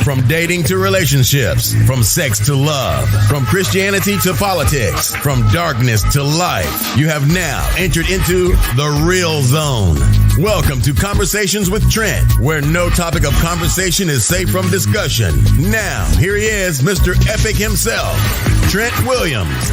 From dating to relationships, from sex to love, from Christianity to politics, from darkness to light, you have now entered into the real zone. Welcome to Conversations with Trent, where no topic of conversation is safe from discussion. Now, here he is, Mr. Epic himself, Trent Williams.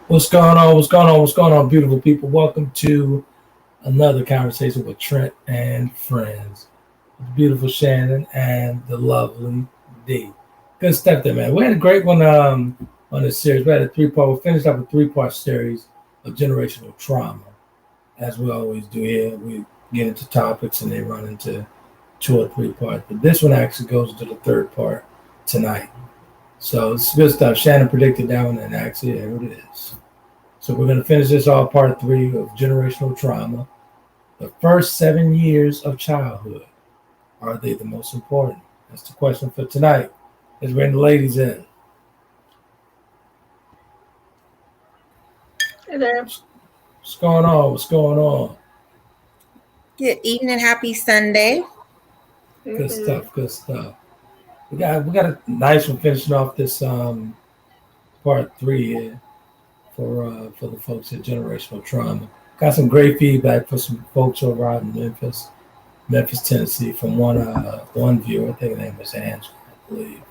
What's going on? What's going on? What's going on, beautiful people? Welcome to another conversation with Trent and friends. The beautiful Shannon and the lovely Dee. Good stuff there, man. We had a great one on this series. We had a three-part. We finished up a three-part series of generational trauma. As we always do here, we get into topics and they run into 2 or 3 parts. But this one actually goes to the third part tonight. So it's good stuff. Shannon predicted that one, and actually, there it is. So we're going to finish this off, part 3 of generational trauma. The first 7 years of childhood, are they the most important? That's the question for tonight. Let's bring the ladies in. Hey there. What's going on? What's going on? Good evening. Happy Sunday. Good stuff. Good stuff. We got a nice one finishing off this part 3 here for the folks at Generational Trauma. Got some great feedback for some folks over out in Memphis, Tennessee, from one viewer. I think her name was Angela, I believe.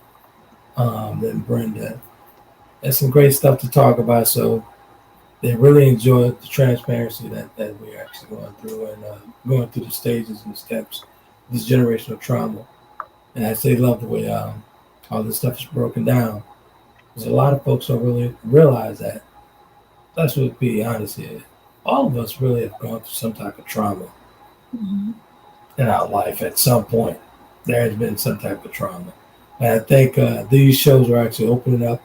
Then Brenda. There's some great stuff to talk about. So they really enjoyed the transparency that we're actually going through and going through the stages and steps of this generational trauma. And I say love the way all this stuff is broken down. Because a lot of folks don't really realize that. Let's just be honest here. All of us really have gone through some type of trauma in our life at some point. There has been some type of trauma. And I think these shows are actually opening up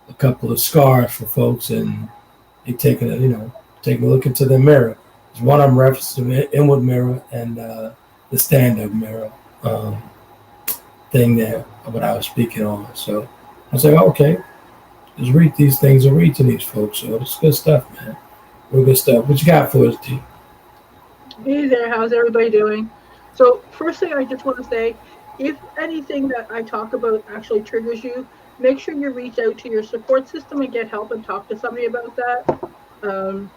a couple of scars for folks, and they taking a look into the mirror. There's one of them referenced to the inward mirror and the stand-up mirror. Thing there, what I was speaking on. So I was like, okay, let's read these things and read to these folks. So it's good stuff, man. Real good stuff. What you got for us, Dee? Hey there, how's everybody doing? So first thing I just want to say, if anything that I talk about actually triggers you, make sure you reach out to your support system and get help and talk to somebody about that.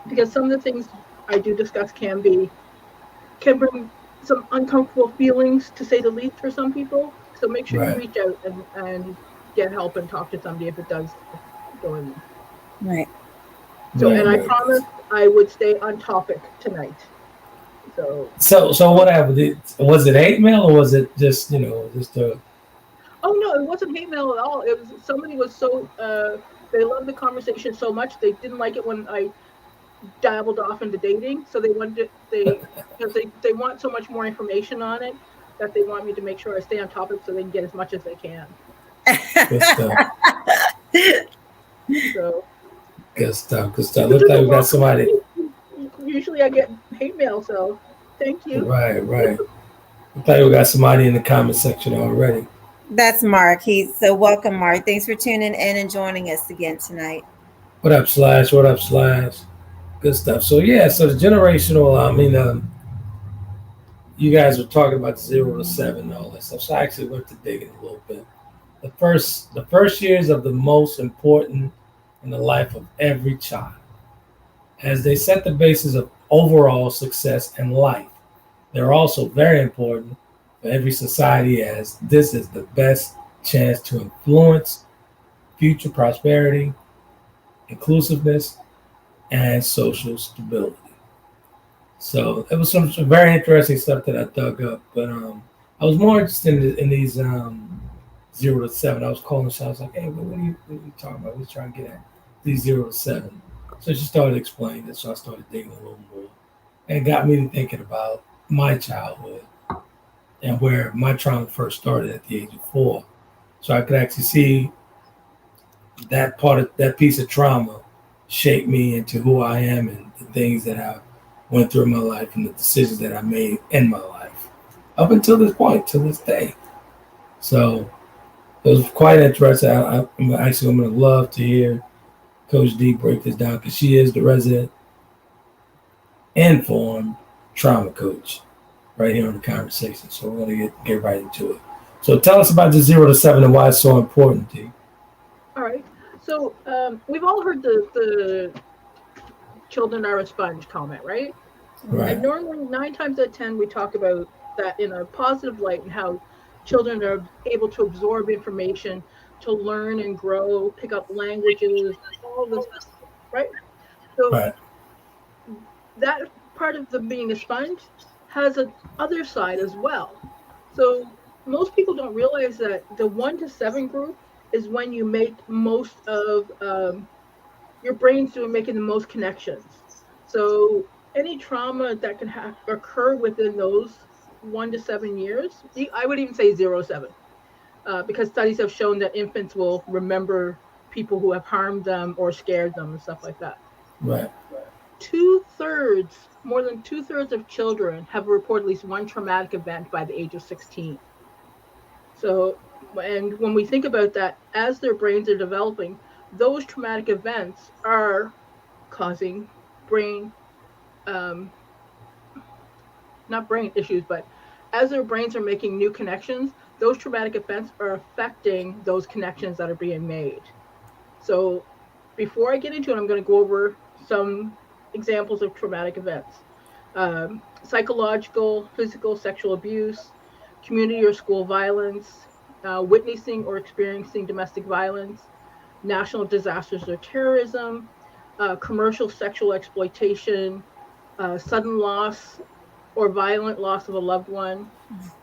Because some of the things I do discuss can bring some uncomfortable feelings, to say the least, for some people. So make sure you reach out and get help and talk to somebody if it does go in there. Right. So, and I promised I would stay on topic tonight. So what happened? Was it hate mail or was it just a... Oh no, it wasn't hate mail at all. It was somebody was so they loved the conversation so much they didn't like it when I dabbled off into dating, so they wanted because they want so much more information on it that they want me to make sure I stay on topic so they can get as much as they can. Good stuff. So Good stuff. Looks like we got somebody. Usually I get hate mail, so thank you. Right. Looks like we got somebody in the comment section already. That's Mark. So welcome, Mark. Thanks for tuning in and joining us again tonight. What up, Slash? Good stuff. So the generational, you guys were talking about 0 to 7 and all that stuff. So I actually went to digging a little bit. The first years of the most important in the life of every child, as they set the basis of overall success in life. They're also very important for every society, as this is the best chance to influence future prosperity, inclusiveness, and social stability. So it was some very interesting stuff that I dug up, but I was more interested in these 0 to 7. I was calling her, I was like, hey, what are you talking about? We're trying to get at these 0 to 7. So she started explaining it, so I started digging a little more. And it got me to thinking about my childhood and where my trauma first started at the age of 4. So I could actually see that piece of trauma shaped me into who I am and the things that I went through in my life and the decisions that I made in my life up until this point, to this day. So it was quite interesting. I'm going to love to hear Coach Dee break this down because she is the resident informed trauma coach right here on the conversation. So we're going to get right into it. So tell us about the 0 to 7 and why it's so important, Dee. All right. So we've all heard the children are a sponge comment, right? Right. And normally 9 times out of 10, we talk about that in a positive light and how children are able to absorb information, to learn and grow, pick up languages, all this stuff, right? So Right. that part of them being a sponge has an other side as well. So most people don't realize that the 1 to 7 group is when you make most of your brain's doing making the most connections. So any trauma that can occur within those 1 to 7 years, I would even say 0 to 7, because studies have shown that infants will remember people who have harmed them or scared them and stuff like that. Right. More than 2/3 of children have reported at least one traumatic event by the age of 16. So, and when we think about that, as their brains are developing, those traumatic events are causing brain, not brain issues, but as their brains are making new connections, those traumatic events are affecting those connections that are being made. So before I get into it, I'm going to go over some examples of traumatic events. Psychological, physical, sexual abuse, community or school violence, witnessing or experiencing domestic violence, national disasters or terrorism, commercial sexual exploitation, sudden loss or violent loss of a loved one,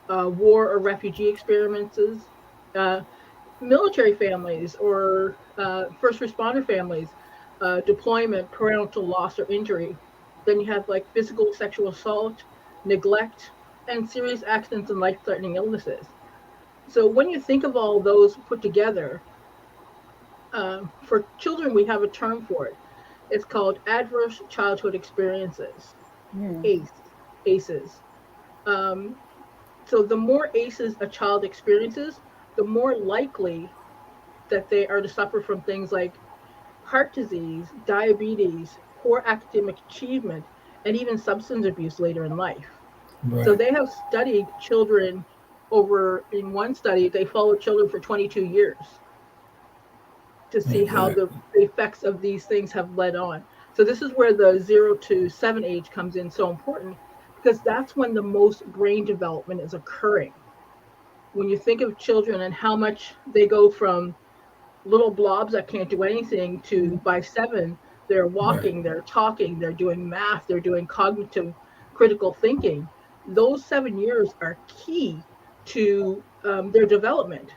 war or refugee experiences, military families or first responder families, deployment, parental loss or injury. Then you have like physical sexual assault, neglect, and serious accidents and life-threatening illnesses. So when you think of all those put together, for children, we have a term for it. It's called adverse childhood experiences, ACEs. So the more ACEs a child experiences, the more likely that they are to suffer from things like heart disease, diabetes, poor academic achievement, and even substance abuse later in life. Right. So they have studied children in one study, they followed children for 22 years to see how the effects of these things have led on. So this is where the 0 to 7 age comes in so important, because that's when the most brain development is occurring. When you think of children and how much they go from little blobs that can't do anything to by 7, they're walking, they're talking, they're doing math, they're doing cognitive critical thinking. Those 7 years are key to their development.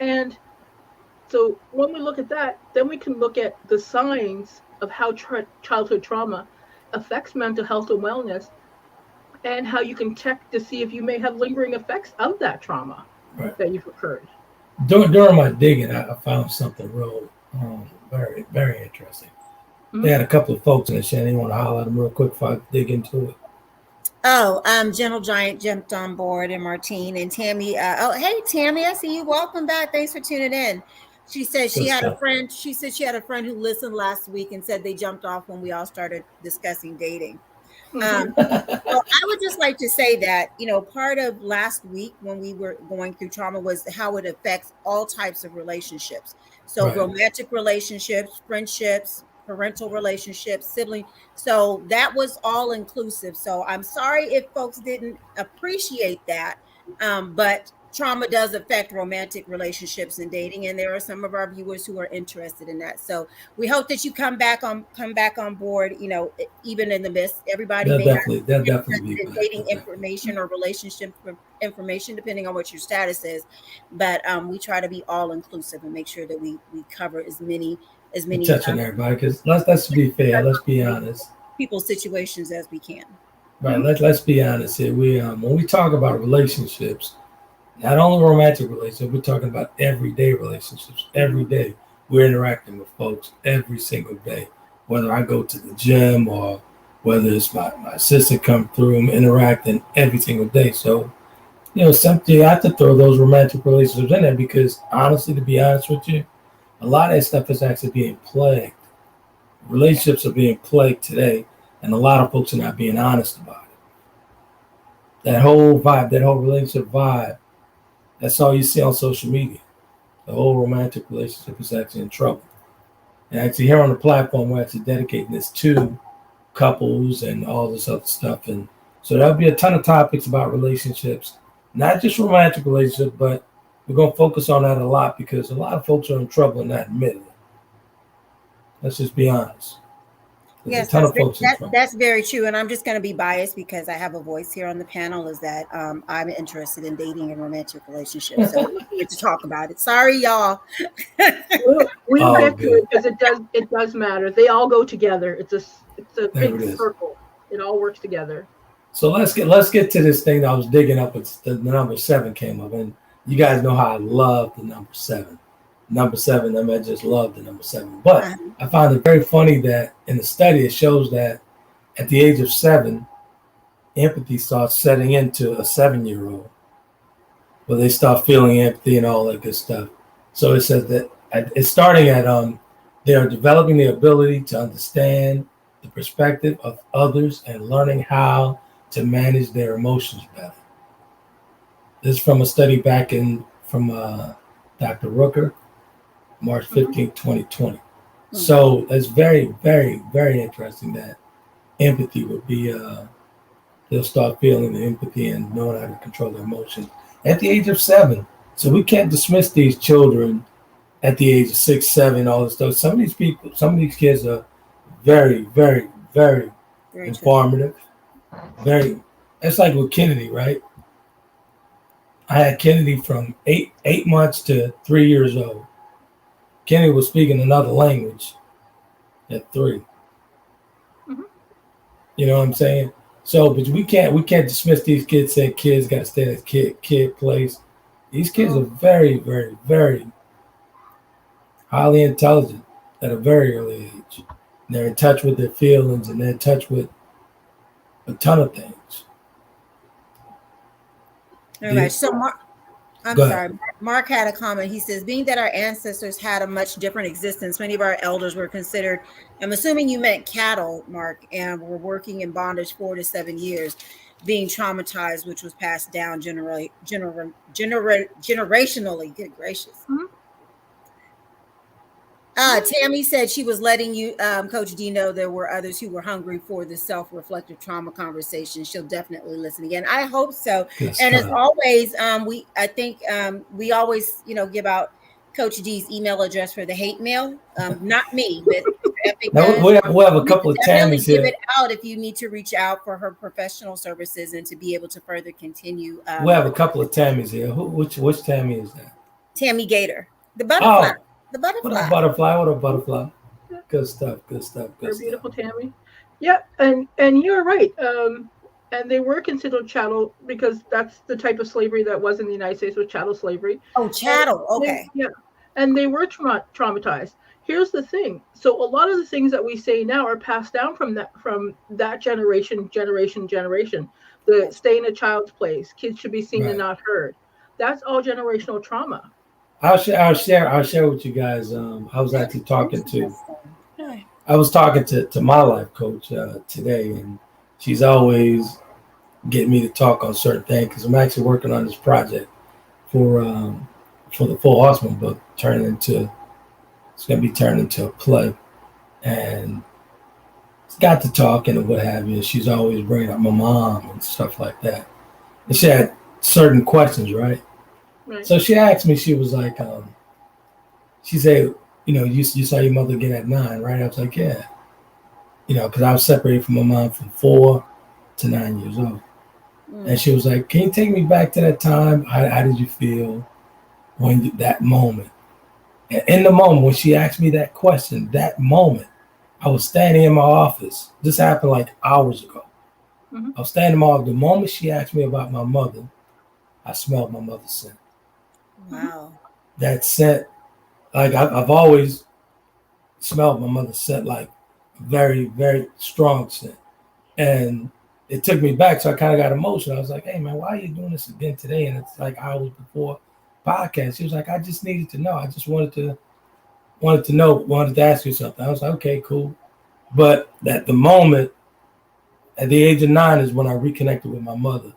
And so when we look at that, then we can look at the signs of how childhood trauma affects mental health and wellness, and how you can check to see if you may have lingering effects of that trauma that you've occurred. During my digging, I found something real, very, very interesting. Mm-hmm. They had a couple of folks in the Shann. You want to holler at them real quick before I dig into it? Oh, Gentle Giant jumped on board, and Martine and Tammy. Hey, Tammy, I see you. Welcome back. Thanks for tuning in. She said she had a friend. She said she had a friend who listened last week and said they jumped off when we all started discussing dating. Well, I would just like to say that, part of last week when we were going through trauma was how it affects all types of relationships. So romantic relationships, friendships, parental relationships, sibling. So that was all inclusive. So I'm sorry if folks didn't appreciate that, but trauma does affect romantic relationships and dating, and there are some of our viewers who are interested in that. So we hope that you come back on board. Even in the midst, everybody may definitely be dating information or relationship information, depending on what your status is. But we try to be all inclusive and make sure that we cover as many touching everybody, because let's be fair, let's be honest, people's situations as we can. Right. Let's be honest here. We when we talk about relationships, not only romantic relationships, we're talking about everyday relationships. Every day we're interacting with folks every single day, whether I go to the gym or whether it's my sister come through, I'm interacting every single day. So, something I have to throw those romantic relationships in there, because honestly, to be honest with you, a lot of that stuff is actually being plagued Relationships are being plagued today, and a lot of folks are not being honest about it. That whole vibe, that whole relationship vibe, that's all you see on social media. The whole romantic relationship is actually in trouble. And actually here on the platform, we're actually dedicating this to couples and all this other stuff. And so there'll be a ton of topics about relationships, not just romantic relationships, but we're going to focus on that a lot because a lot of folks are in trouble and not admitting it. Let's just be honest. There's Yes, a ton of folks in trouble. that's very true. And I'm just going to be biased because I have a voice here on the panel is that I'm interested in dating and romantic relationships. So we get to talk about it. Sorry, y'all. We'll get to it because it does matter. They all go together. It's a big circle. It all works together. So let's get to this thing that I was digging up. It's the number 7 came up, and you guys know how I love the number 7. Number 7, I just love the number 7. But I found it very funny that in the study it shows that at the age of 7, empathy starts setting into a 7-year-old, where they start feeling empathy and all that good stuff. So it says that it's starting at they are developing the ability to understand the perspective of others and learning how to manage their emotions better. This is from a study back from Dr. Rooker, March 15, 2020. So it's very, very, very interesting that empathy would be, they'll start feeling the empathy and knowing how to control their emotions at the age of 7. So we can't dismiss these children at the age of 6, 7, all this stuff. Some of these kids are very, very, very informative. Very, it's like with Kennedy, right? I had Kennedy from 8 months to 3 years old. Kennedy was speaking another language at 3. Mm-hmm. You know what I'm saying? So, but we can't dismiss these kids. Say kids got to stay at kid place. These kids are very, very, very highly intelligent at a very early age. And they're in touch with their feelings and they're in touch with a ton of things. All right. So Mark had a comment. He says, being that our ancestors had a much different existence, many of our elders were considered, I'm assuming you meant cattle, Mark, and were working in bondage 4 to 7 years, being traumatized, which was passed down generationally. Good gracious. Mm-hmm. Tammy said she was letting you, Coach D, know there were others who were hungry for the self-reflective trauma conversation. She'll definitely listen again. I hope so. And as always, we always, give out Coach D's email address for the hate mail. Not me, but we'll have a couple of Tammys here. Give it out if you need to reach out for her professional services and to be able to further continue. We'll have a couple of Tammys here. Which Tammy is that? Tammy Gator, the butterfly. The butterfly. What a butterfly. Good stuff. Beautiful Tammy. Yeah, and you're right. And they were considered chattel because that's the type of slavery that was in the United States, was chattel slavery. Oh, chattel. Okay. And they were traumatized. Here's the thing. So a lot of the things that we say now are passed down from that generation. The stay in a child's place. Kids should be seen and not heard. That's all generational trauma. I'll share with you guys. I was actually talking to my life coach today, and she's always getting me to talk on certain things because I'm actually working on this project for the Full Horseman book. It's going to be turned into a play, and it's got to talking and what have you. She's always bringing up my mom and stuff like that, and she had certain questions, right? Right. So she asked me, she was like, she said, you saw your mother again at 9, right? I was like, yeah. Because I was separated from my mom from 4 to 9 years old. And she was like, can you take me back to that time? How did you feel when that moment? And in the moment, when she asked me that question, that moment, I was standing in my office. This happened like hours ago. Mm-hmm. I was standing in my office. The moment she asked me about my mother, I smelled my mother's scent. Wow. That scent, like I've always smelled my mother's scent, like very, very strong scent. And it took me back, so I kind of got emotional. I was like, hey man, why are you doing this again today? And it's like hours before podcast. She was like, I just needed to know. I just wanted to ask you something. I was like, okay, cool. But at the moment, at the age of 9 is when I reconnected with my mother.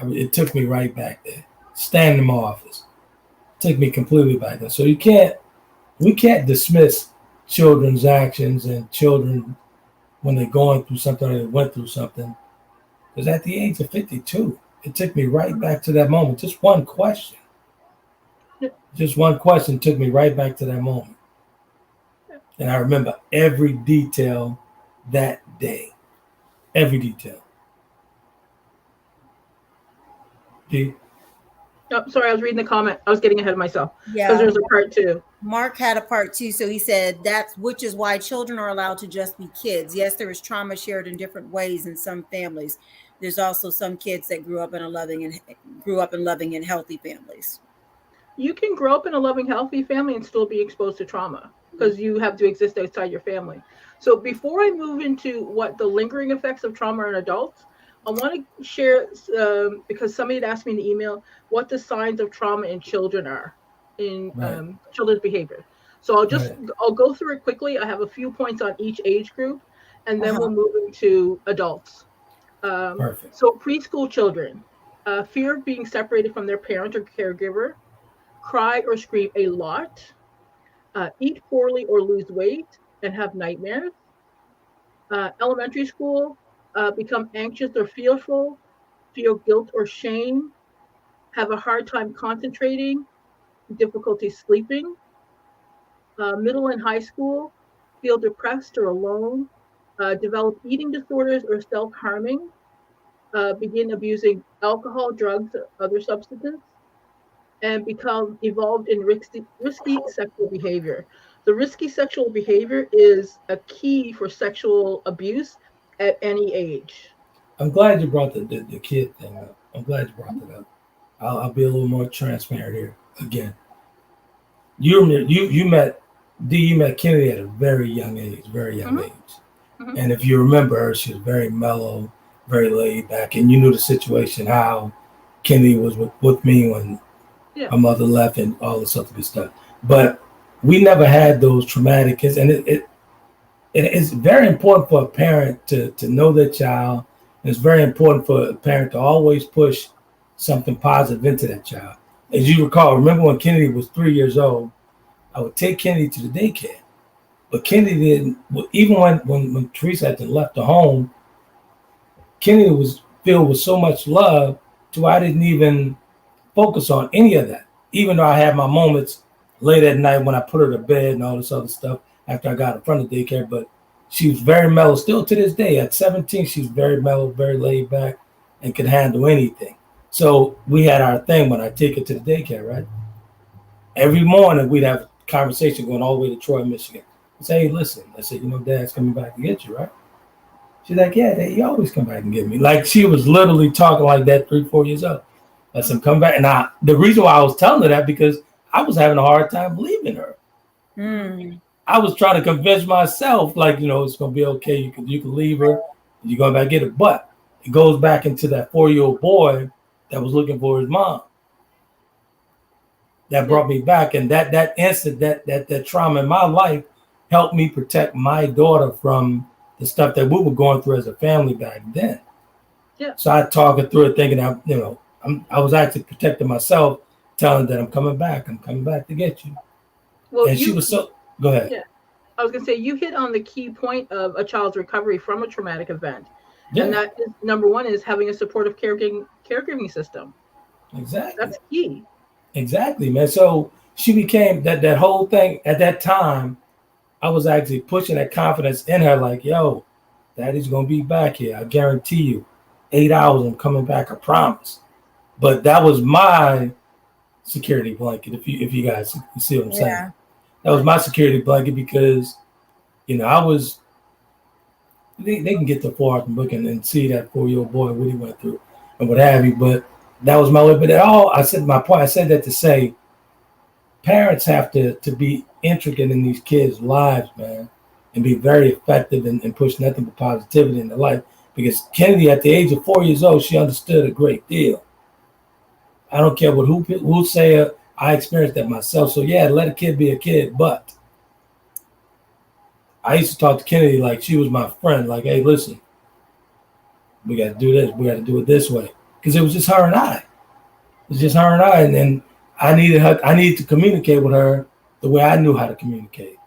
It took me right back there. Standing in my office. It took me completely back there. So we can't dismiss children's actions and children when they're going through something or they went through something. Because at the age of 52, it took me right back to that moment. Just one question. Just one question took me right back to that moment. And I remember every detail that day. Every detail. Dee? Oh, sorry, I was reading the comment. I was getting ahead of myself. Yeah. Because there's a part 2. Mark had a part 2, so he said which is why children are allowed to just be kids. Yes, there is trauma shared in different ways in some families. There's also some kids that grew up in loving and healthy families. You can grow up in a loving, healthy family and still be exposed to trauma because you have to exist outside your family. So before I move into what the lingering effects of trauma are in adults, I want to share, because somebody had asked me in the email, what the signs of trauma in children are, in children's behavior. So I'll go through it quickly. I have a few points on each age group, and then we'll move into adults. Perfect. So preschool children, fear of being separated from their parent or caregiver, cry or scream a lot, eat poorly or lose weight, and have nightmares. Elementary school, become anxious or fearful, feel guilt or shame, have a hard time concentrating, difficulty sleeping. Middle and high school, feel depressed or alone, develop eating disorders or self-harming, begin abusing alcohol, drugs, or other substances, and become involved in risky sexual behavior. The risky sexual behavior is a key for sexual abuse at any age. I'm glad you brought the kid thing up. I'm glad you brought that up. I'll be a little more transparent here again. You met Dee. You met Kennedy at a very young age, Mm-hmm. And if you remember her, she was very mellow, very laid back, and you knew the situation how Kennedy was with me when my mother left and all this other good stuff. But we never had those traumatic kids, and it's very important for a parent to know their child. And it's very important for a parent to always push something positive into that child. As you recall, remember when Kennedy was 3 years old, I would take Kennedy to the daycare. But Kennedy didn't, even when Teresa had left the home, Kennedy was filled with so much love to I didn't even focus on any of that. Even though I had my moments late at night when I put her to bed and all this other stuff after I got her from the daycare, but she was very mellow. Still to this day, at 17, she's very mellow, very laid back, and could handle anything. So we had our thing when I take her to the daycare, right? Every morning we'd have a conversation going all the way to Troy, Michigan. I say, hey, listen. I said, Dad's coming back to get you, right? She's like, yeah, Dad, you always come back and get me. Like she was literally talking like that 3-4 years old. I said, come back. And the reason why I was telling her that because I was having a hard time leaving her. Mm. I was trying to convince myself, like, it's going to be okay. You can leave her. You're going to back and get her. But it goes back into that 4-year-old boy that was looking for his mom. That brought me back. And that instant, that trauma in my life helped me protect my daughter from the stuff that we were going through as a family back then. Yeah. So I talked her through it thinking, I was actually protecting myself, telling her that I'm coming back to get you. Well, and she was so, go ahead. Yeah. I was going to say, you hit on the key point of a child's recovery from a traumatic event. Yeah. And that is, number one is having a supportive caregiving system. Exactly. That's key. Exactly, man. So she became that whole thing at that time. I was actually pushing that confidence in her, like, yo, Daddy's going to be back here. I guarantee you 8 hours, I'm coming back. I promise. But that was my security blanket. If you guys see what I'm saying, that was my security blanket because, I was. They can get the far from looking and see that 4-year-old boy what he went through and what have you. But that was my way. But I said that to say, parents have to be intricate in these kids' lives, man, and be very effective and push nothing but positivity in their life. Because Kennedy, at the age of 4 years old, she understood a great deal. I don't care what who say it. I experienced that myself. So yeah, let a kid be a kid, but I used to talk to Kennedy like she was my friend. Like, hey, listen, we got to do this. We got to do it this way. Because it was just her and I. It was just her and I. And then I needed her. I needed to communicate with her the way I knew how to communicate.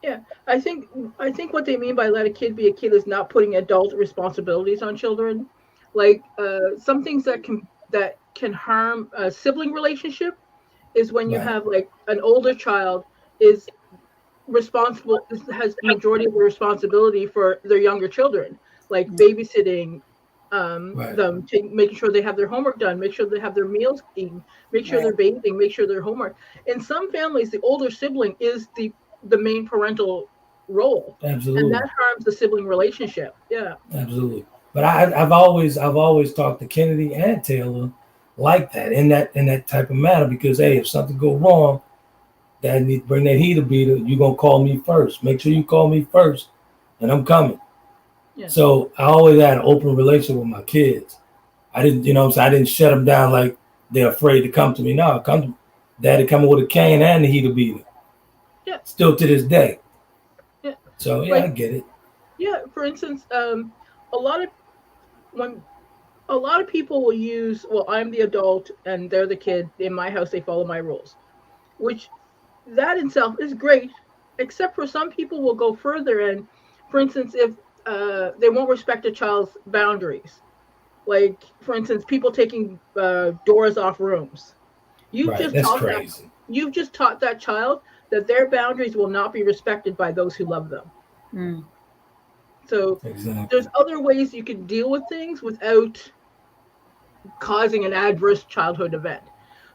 Yeah, I think what they mean by let a kid be a kid is not putting adult responsibilities on children. Like some things that can harm a sibling relationship is when you have like an older child is responsible, has the majority of the responsibility for their younger children, like babysitting them, making sure they have their homework done, make sure they have their meals eaten, make sure they're bathing, make sure their homework. In some families, the older sibling is the main parental role. Absolutely. And that harms the sibling relationship. Yeah. Absolutely. But I've always talked to Kennedy and Taylor like that in that type of manner, because hey, if something go wrong, Dad need to bring that heater beater, you're gonna call me first. Make sure you call me first, and I'm coming. Yeah. So I always had an open relationship with my kids. I didn't, you know what I'm saying? I didn't shut them down like they're afraid to come to me. No, come to me. Daddy coming with a cane and the heater beater. Yeah. Still to this day. Yeah. So yeah, I get it. Yeah. For instance, a lot of people will use, well, I'm the adult and they're the kid. In my house, they follow my rules, which that itself is great, except for some people will go further. And for instance, if they won't respect a child's boundaries, like for instance, people taking doors off rooms. You've just taught that child that their boundaries will not be respected by those who love them. Mm. So there's other ways you can deal with things without causing an adverse childhood event.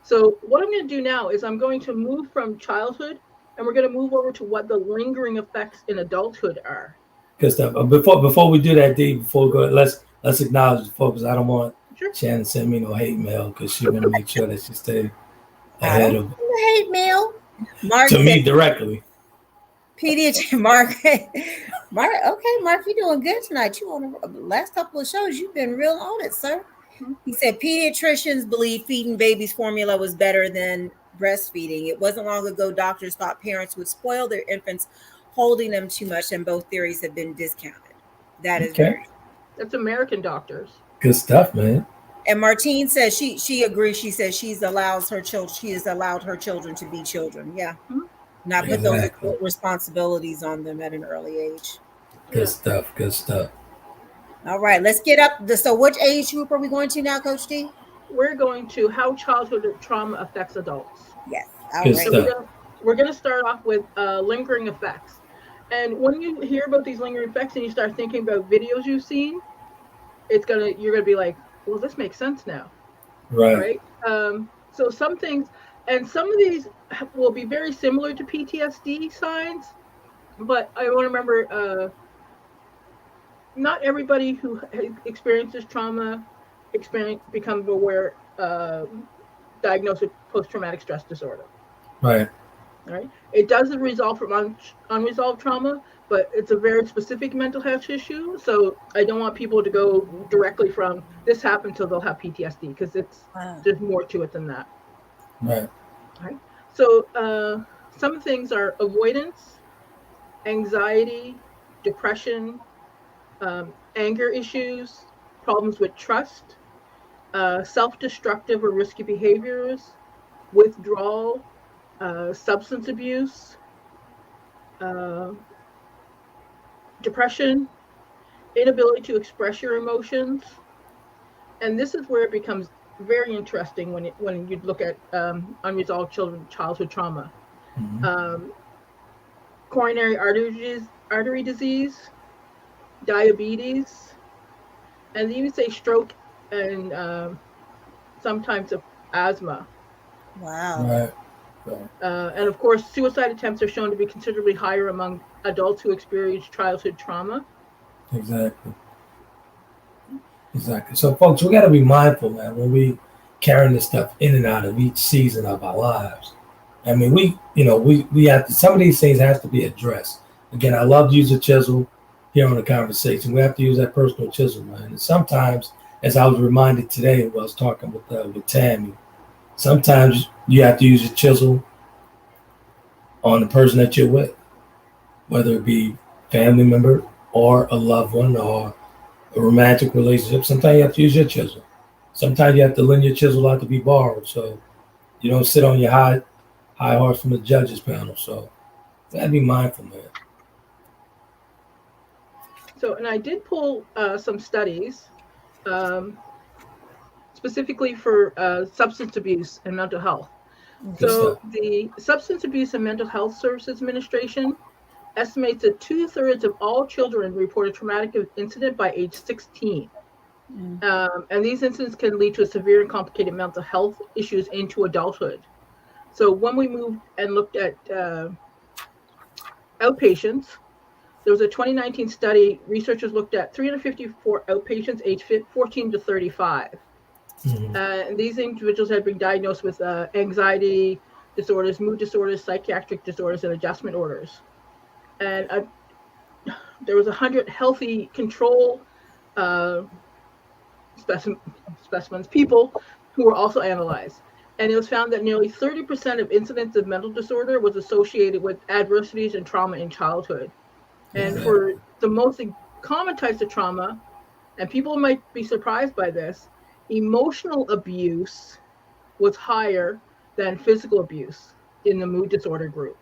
So what I'm going to do now is I'm going to move from childhood, and we're going to move over to what the lingering effects in adulthood are. Good stuff. Before we do that, Dee, before we go, let's acknowledge the folks. I don't want Shannon to send me no hate mail, because she want to make sure that she stay ahead of hate mail. Mark to me directly. Pediatrician Mark. Okay, Mark, you're doing good tonight. You on the last couple of shows, you've been real on it, sir. He said pediatricians believe feeding babies formula was better than breastfeeding. It wasn't long ago doctors thought parents would spoil their infants holding them too much, and both theories have been discounted. That is very. That's American doctors. Good stuff, man. And Martine says she agrees. She says she has allowed her children to be children. Yeah. Mm-hmm. Not put those responsibilities on them at an early age. Good stuff. Good stuff. All right, let's get up. So which age group are we going to now, Coach D? We're going to how childhood trauma affects adults. Yes. All right. So we're going to start off with lingering effects. And when you hear about these lingering effects and you start thinking about videos you've seen, you're going to be like, well, this makes sense now. Right. So some things, and some of these will be very similar to PTSD signs, but I want to remember, not everybody who experiences trauma becomes aware, diagnosed with post-traumatic stress disorder. Right. Right. It doesn't resolve from unresolved trauma, but it's a very specific mental health issue. So I don't want people to go directly from this happened till they'll have PTSD, because there's more to it than that. Right. Right. So some things are avoidance, anxiety, depression, anger issues, problems with trust, self-destructive or risky behaviors, withdrawal, substance abuse, depression, inability to express your emotions. And this is where it becomes very interesting when you look at unresolved childhood trauma. Mm-hmm. Coronary artery disease, diabetes, and they even say stroke and sometimes asthma. Wow. Right. And of course, suicide attempts are shown to be considerably higher among adults who experience childhood trauma. Exactly. So, folks, we got to be mindful, man, when we carrying this stuff in and out of each season of our lives. I mean, we have to. Some of these things have to be addressed. Again, I love to use a chisel here on the conversation. We have to use that personal chisel, man. And sometimes, as I was reminded today while I was talking with Tammy, sometimes you have to use a chisel on the person that you're with. whether it be family member or a loved one or a romantic relationship. Sometimes you have to use your chisel. Sometimes you have to lend your chisel out to be borrowed. So you don't sit on your high horse from the judges panel. So you gotta be mindful, man. So, and I did pull some studies specifically for substance abuse and mental health. Good So stuff. the Substance Abuse and Mental Health Services Administration estimates that 2/3 of all children report a traumatic incident by age 16. And these incidents can lead to severe and complicated mental health issues into adulthood. So when we moved and looked at outpatients, there was a 2019 study. Researchers looked at 354 outpatients aged 14 to 35. And these individuals had been diagnosed with anxiety disorders, mood disorders, psychiatric disorders, and adjustment orders. And there was 100 healthy control specimens, people who were also analyzed. And it was found that nearly 30% of incidents of mental disorder was associated with adversities and trauma in childhood. And for the most common types of trauma, and people might be surprised by this, emotional abuse was higher than physical abuse in the mood disorder group.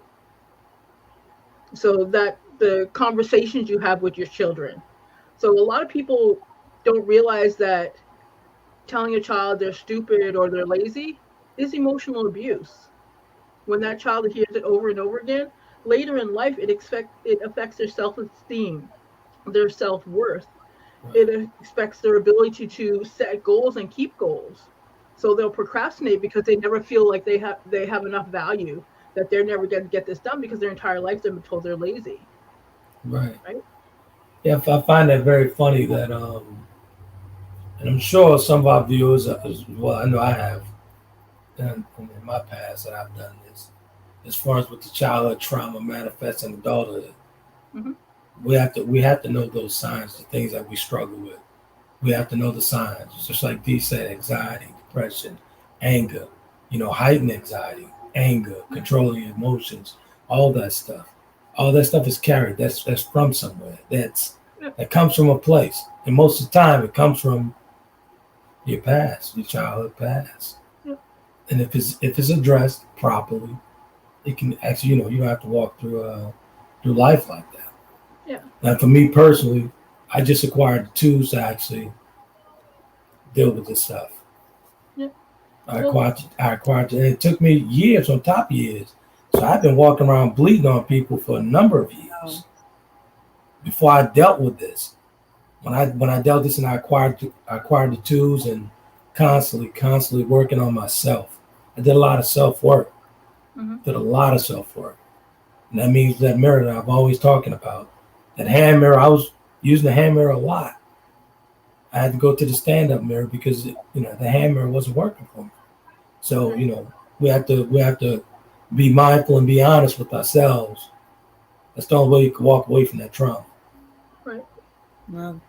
So that the conversations you have with your children. So a lot of people don't realize that telling a child they're stupid or they're lazy is emotional abuse. When that child hears it over and over again, later in life, it affects their self-esteem, their self-worth. It affects their ability to set goals and keep goals. So they'll procrastinate because they never feel like they have enough value, that they're never going to get this done because their entire life they've been told they're lazy. Right. Yeah, I find that very funny that, and I'm sure some of our viewers as well, I know I have done in my past that I've done this, as far as with the childhood trauma manifests in adulthood. We have to know those signs, the things that we struggle with. We have to know the signs, just like Dee said, anxiety, depression, anger, heightened anxiety, anger, controlling emotions, all that stuff. All that stuff is carried. That's from somewhere. That comes from a place. And most of the time it comes from your past, your childhood past. And if it's addressed properly, it can actually, you don't have to walk through life like that. Now, for me personally, I just acquired the tools to actually deal with this stuff. I acquired it. And it took me years on top of years. So I've been walking around bleeding on people for a number of years before I dealt with this. When I dealt with this and I acquired the tools and constantly working on myself. I did a lot of self-work. And that means that mirror that I've always talking about. That hand mirror, I was using the hand mirror a lot. I had to go to the stand-up mirror because the hand mirror wasn't working for me. So we have to be mindful and be honest with ourselves. That's the only way you can walk away from that trauma. Right. Wow.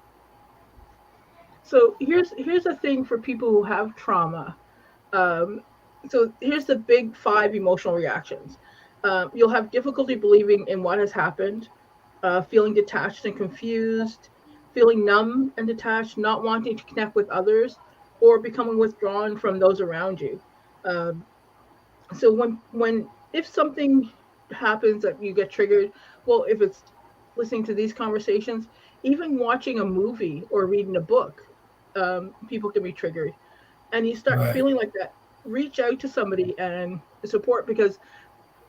So here's a thing for people who have trauma. So here's the big 5 emotional reactions. You'll have difficulty believing in what has happened, feeling detached and confused, feeling numb and detached, not wanting to connect with others, or becoming withdrawn from those around you. So if something happens that you get triggered, well, if it's listening to these conversations, even watching a movie or reading a book, people can be triggered. And you start feeling like that, reach out to somebody and support, because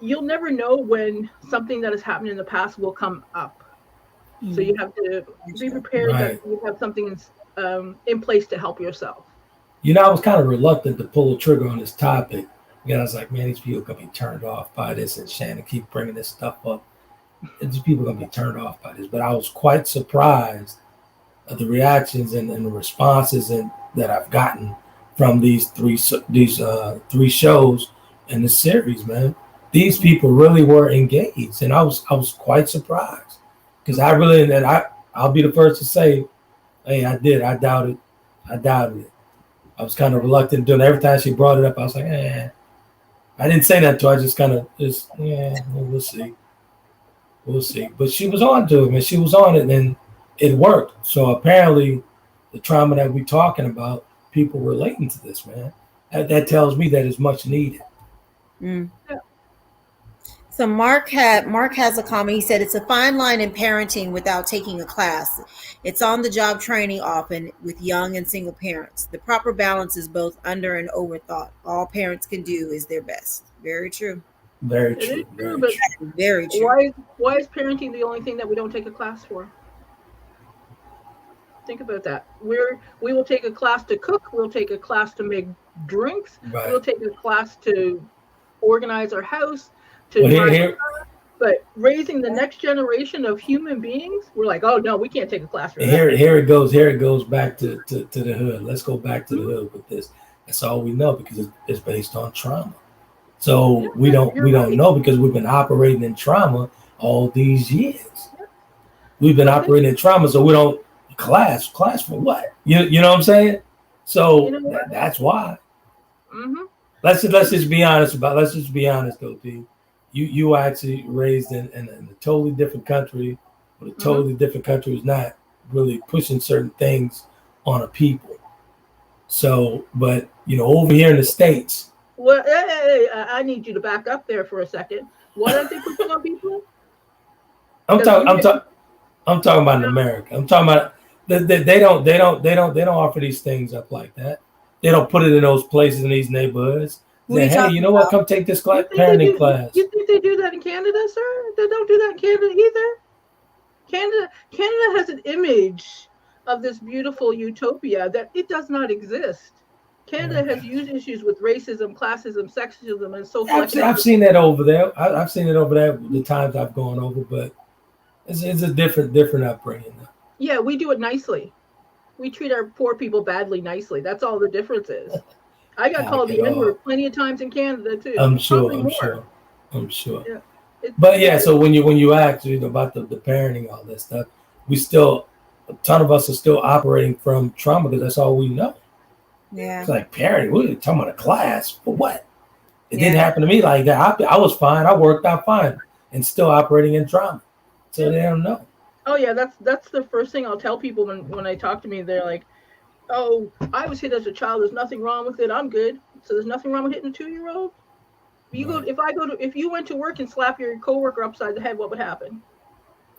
you'll never know when something that has happened in the past will come up. So you have to be prepared that you have something in place to help yourself. I was kind of reluctant to pull the trigger on this topic because I was like, man, these people are going to be turned off by this, and Shannon keep bringing this stuff up. These people are going to be turned off by this. But I was quite surprised at the reactions and the responses that I've gotten from these three shows in the series, man. These people really were engaged, and I was quite surprised because I'll be the first to say, hey, I doubted it. I was kind of reluctant doing it. Every time she brought it up, I was like, I didn't say that to her. I just kind of we'll see. We'll see. But she was on to it, man. She was on it, and it worked. So apparently, the trauma that we're talking about, people relating to this, man. That tells me that it's much needed. Mm. So Mark has a comment. He said it's a fine line in parenting without taking a class. It's on the job training often with young and single parents. The proper balance is both under and overthought. All parents can do is their best. Very true. Very true. Very true. Why is parenting the only thing that we don't take a class for? Think about that. We will take a class to cook. We'll take a class to make drinks. Right. We'll take a class to organize our house. But raising the next generation of human beings, we're like, oh no, we can't take a class for that. Here it goes. Here it goes back to the hood. Let's go back to the hood with this. That's all we know because it's based on trauma. So we don't know because we've been operating in trauma all these years. Yeah. We've been operating in trauma, so we don't class for what? You know what I'm saying? So that's why. Mm-hmm. Let's just be honest though, Dee. You actually raised in a totally different country, but a totally different country is not really pushing certain things on a people. So, but over here in the States. Well, hey, I need you to back up there for a second. What are they pushing on people? I'm talking about in America. I'm talking about they don't offer these things up like that. They don't put it in those places in these neighborhoods. Say, hey, you know what? Come take this parenting class. You think they do that in Canada, sir? They don't do that in Canada either. Canada has an image of this beautiful utopia that it does not exist. Canada has huge issues with racism, classism, sexism, and so forth. I've seen that over there. I've seen it over there the times I've gone over, but it's a different upbringing. Yeah, we do it nicely. We treat our poor people badly nicely. That's all the difference is. I got called the N-word plenty of times in Canada too. I'm sure. Yeah, but yeah, so when you ask about the parenting, all that stuff, a ton of us are still operating from trauma because that's all we know. Yeah, it's like parenting. We're talking about a class for what? It didn't happen to me like that. I was fine. I worked out fine, and still operating in trauma. So they don't know. Oh yeah, that's the first thing I'll tell people when they talk to me. They're like, "Oh, I was hit as a child. There's nothing wrong with it. I'm good." So there's nothing wrong with hitting a 2-year-old. If you went to work and slap your coworker upside the head, what would happen?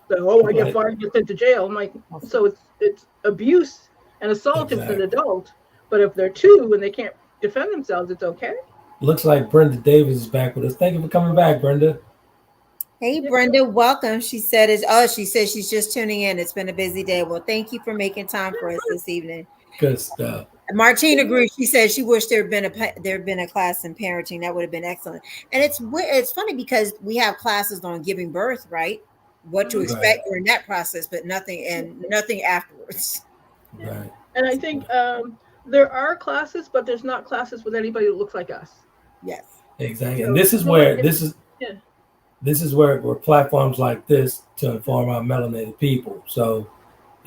So, I get fired, get sent to jail. I'm like, so it's abuse and assault if it's an adult. But if they're 2 and they can't defend themselves, it's okay. Looks like Brenda Davis is back with us. Thank you for coming back, Brenda. Hey, Brenda, welcome. She said she's just tuning in. It's been a busy day. Well, thank you for making time for us this evening. Good stuff. Martina agrees. She said she wished there had been a class in parenting. That would have been excellent. And it's funny because we have classes on giving birth, right? What to expect during that process, but nothing afterwards. Right. And I think there are classes, but there's not classes with anybody that looks like us. Yes. Exactly. And this is where platforms like this to inform our melanated people. So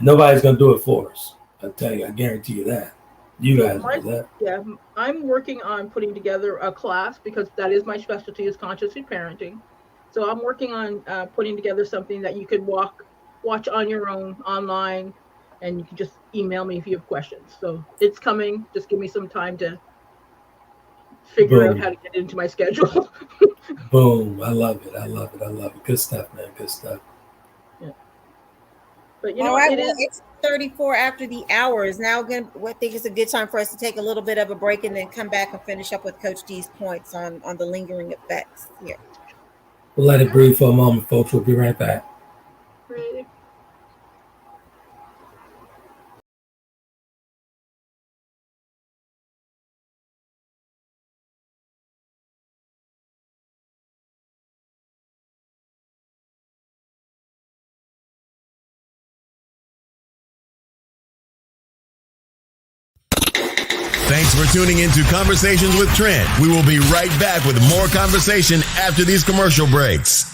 nobody's gonna do it for us. I tell you, I guarantee you that. You guys do that. Yeah, I'm working on putting together a class because that is my specialty, is conscious parenting. So I'm working on putting together something that you could watch on your own online, and you can just email me if you have questions. So it's coming. Just give me some time to figure out how to get into my schedule. Boom. I love it. Good stuff, man. Good stuff. Yeah. But it's 34 after the hour. Is now going. I think it's a good time for us to take a little bit of a break and then come back and finish up with Coach D's points on the lingering effects here. We'll let it breathe for a moment, folks. We'll be right back. Right. Thanks for tuning into Conversations with Trent. We will be right back with more conversation after these commercial breaks.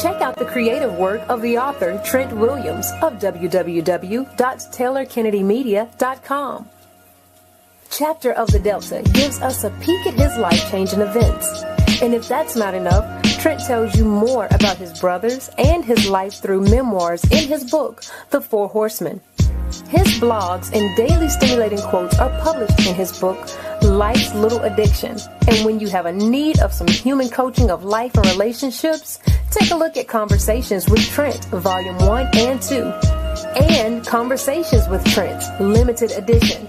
Check out the creative work of the author Trent Williams of www.taylorkennedymedia.com. Chapter of the Delta gives us a peek at his life-changing events. And if that's not enough, Trent tells you more about his brothers and his life through memoirs in his book, The Four Horsemen. His blogs and daily stimulating quotes are published in his book, Life's Little Addiction. And when you have a need of some human coaching of life and relationships, take a look at Conversations with Trent, Volume 1 and 2, and Conversations with Trent, Limited Edition.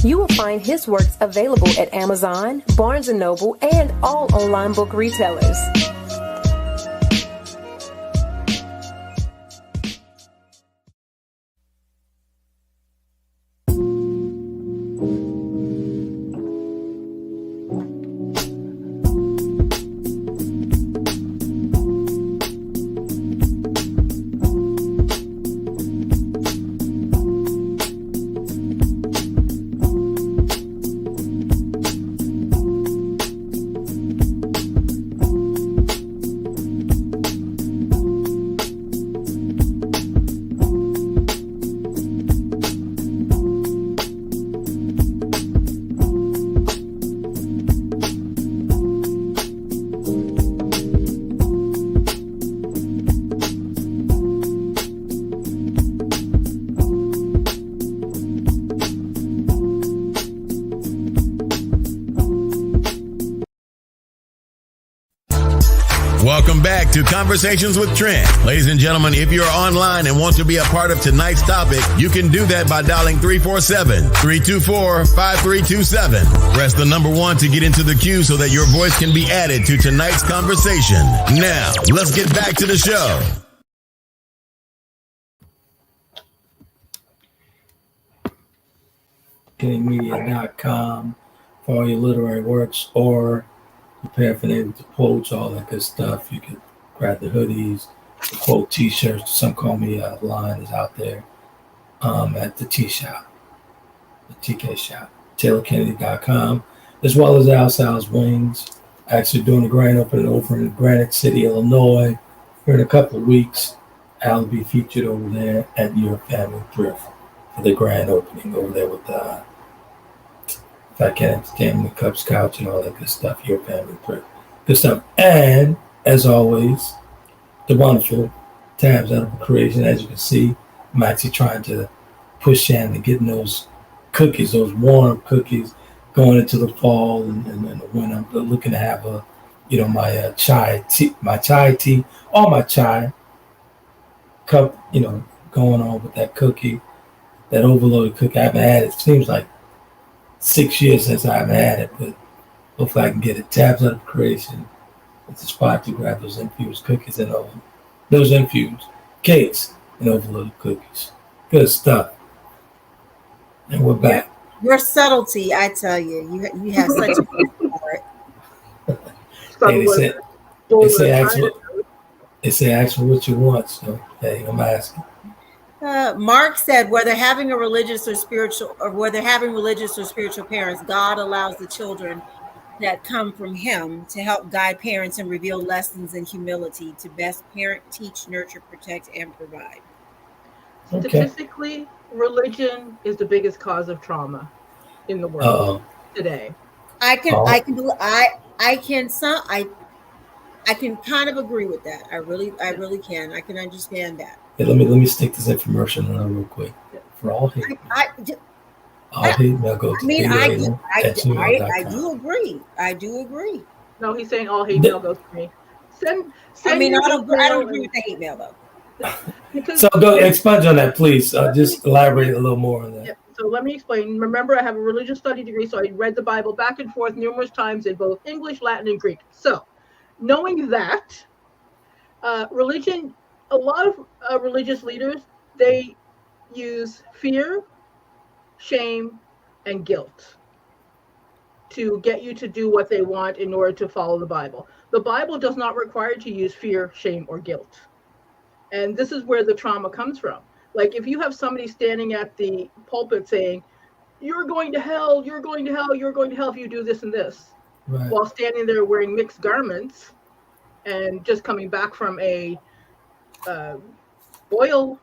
You will find his works available at Amazon, Barnes & Noble, and all online book retailers. Welcome back to Conversations with Trent. Ladies and gentlemen, if you're online and want to be a part of tonight's topic, you can do that by dialing 347-324-5327. Press the number 1 to get into the queue so that your voice can be added to tonight's conversation. Now, let's get back to the show. KennedyMedia.com for all your literary works, or the paraphernalia, the quotes, all that good stuff. You can grab the hoodies, the quote t-shirts. Some call me line is out there at the T-Shop, the TK Shop, TaylorKennedy.com, as well as Al Sal's Wings. Actually doing the grand opening over in Granite City, Illinois. Here in a couple of weeks, Al will be featured over there at Your Family Thrift for the grand opening over there with Fat Cat Entertainment, Cubs Couch, and all that good stuff. Your Family Thrift. Good stuff. And, as always, the wonderful Tabs Out of Creation. As you can see, I'm actually trying to push Shann to getting those cookies, those warm cookies, going into the fall and the winter. I'm looking to have my chai tea, all my chai cup, going on with that cookie, that overloaded cookie. I haven't had it. It seems like 6 years since I haven't had it, but hopefully I can get it. Tabs Out of Creation. It's a spot to grab those infused cookies and those infused cakes and overloaded cookies. Good stuff. And we're back. Your subtlety, I tell you, you have such a for it. Hey, they say ask for what you want. So hey, I'm asking. Mark said, whether having religious or spiritual parents, God allows the children that come from Him to help guide parents and reveal lessons in humility to best parent, teach, nurture, protect, and provide. Okay. Statistically, religion is the biggest cause of trauma in the world today. I can kind of agree with that. I really can. I can understand that. Yeah, let me stick this infomercial on real quick. For all hate, all hate mail go to I do agree. I do agree. No, he's saying all hate mail goes to me. I don't agree with the hate mail though. So go expunge on that, please. Just elaborate a little more on that. Yeah. So let me explain. Remember, I have a religious study degree, so I read the Bible back and forth numerous times in both English, Latin, and Greek. So, knowing that, religion, a lot of religious leaders, they use fear, shame, and guilt to get you to do what they want in order to follow the Bible. The Bible does not require you to use fear, shame, or guilt. And this is where the trauma comes from. Like if you have somebody standing at the pulpit saying, you're going to hell, you're going to hell, you're going to hell if you do this and this, right, while standing there wearing mixed garments, and just coming back from a oil,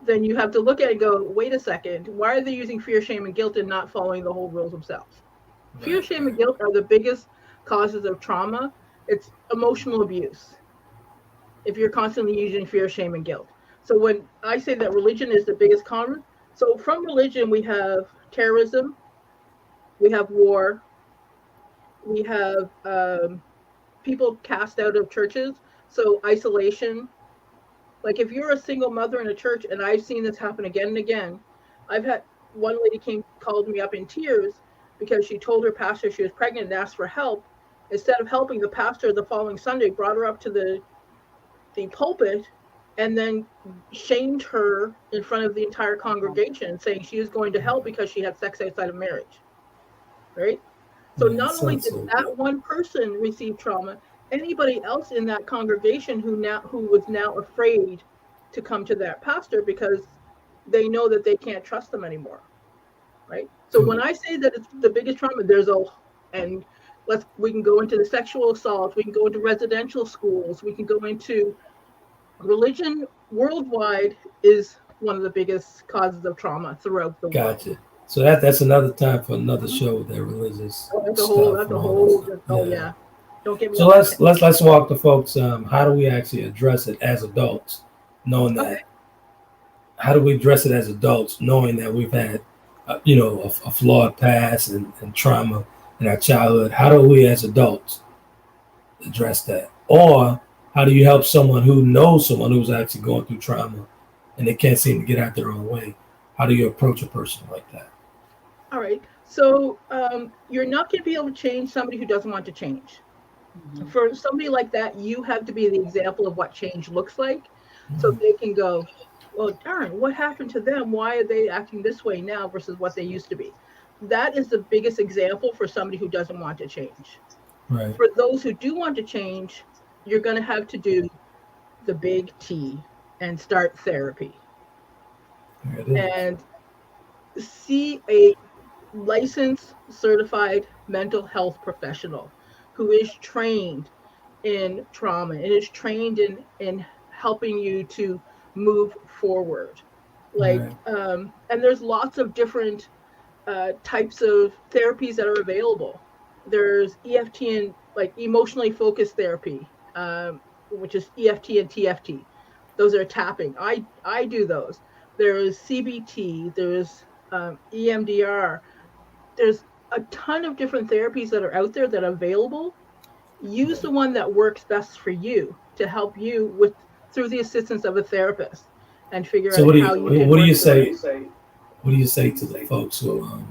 then you have to look at it and go, wait a second, why are they using fear, shame, and guilt and not following the whole rules themselves? Right, Fear, shame, and guilt are the biggest causes of trauma. It's emotional abuse if you're constantly using fear, shame, and guilt. So when I say that religion is the biggest con, so from religion we have terrorism, we have war, we have people cast out of churches, so isolation. Like if you're a single mother in a church, and I've seen this happen again and again, I've had one lady called me up in tears because she told her pastor she was pregnant and asked for help. Instead of helping, the pastor the following Sunday brought her up to the pulpit and then shamed her in front of the entire congregation, saying she was going to hell because she had sex outside of marriage. Right? So not only did that one person receive trauma, anybody else in that congregation who was now afraid to come to that pastor because they know that they can't trust them anymore. Right? So when I say that it's the biggest trauma, we can go into the sexual assault, we can go into residential schools, we can go into religion worldwide is one of the biggest causes of trauma throughout the world. Gotcha. So that's another time for another show with that religious That's a stuff. whole. Oh yeah. Don't get me. So let's walk the folks. How do we actually address it as adults, knowing that? Okay. How do we address it as adults, knowing that we've had, a flawed past and trauma in our childhood? How do we as adults address that? Or how do you help someone who knows someone who's actually going through trauma and they can't seem to get out their own way? How do you approach a person like that? All right. So you're not going to be able to change somebody who doesn't want to change. Mm-hmm. For somebody like that, you have to be the example of what change looks like. Mm-hmm. So they can go, well, darn, what happened to them? Why are they acting this way now versus what they used to be? That is the biggest example for somebody who doesn't want to change. Right. For those who do want to change, you're going to have to do the big T and start therapy. And see a licensed, certified mental health professional who is trained in trauma and is trained in helping you to move forward. And there's lots of different types of therapies that are available. There's EFT and emotionally focused therapy, which is EFT and TFT. Those are tapping. I do those. There's CBT, there's EMDR. There's a ton of different therapies that are out there that are available. Use the one that works best for you to help you through the assistance of a therapist and figure out how you can. What do you say? What do you say to the folks who,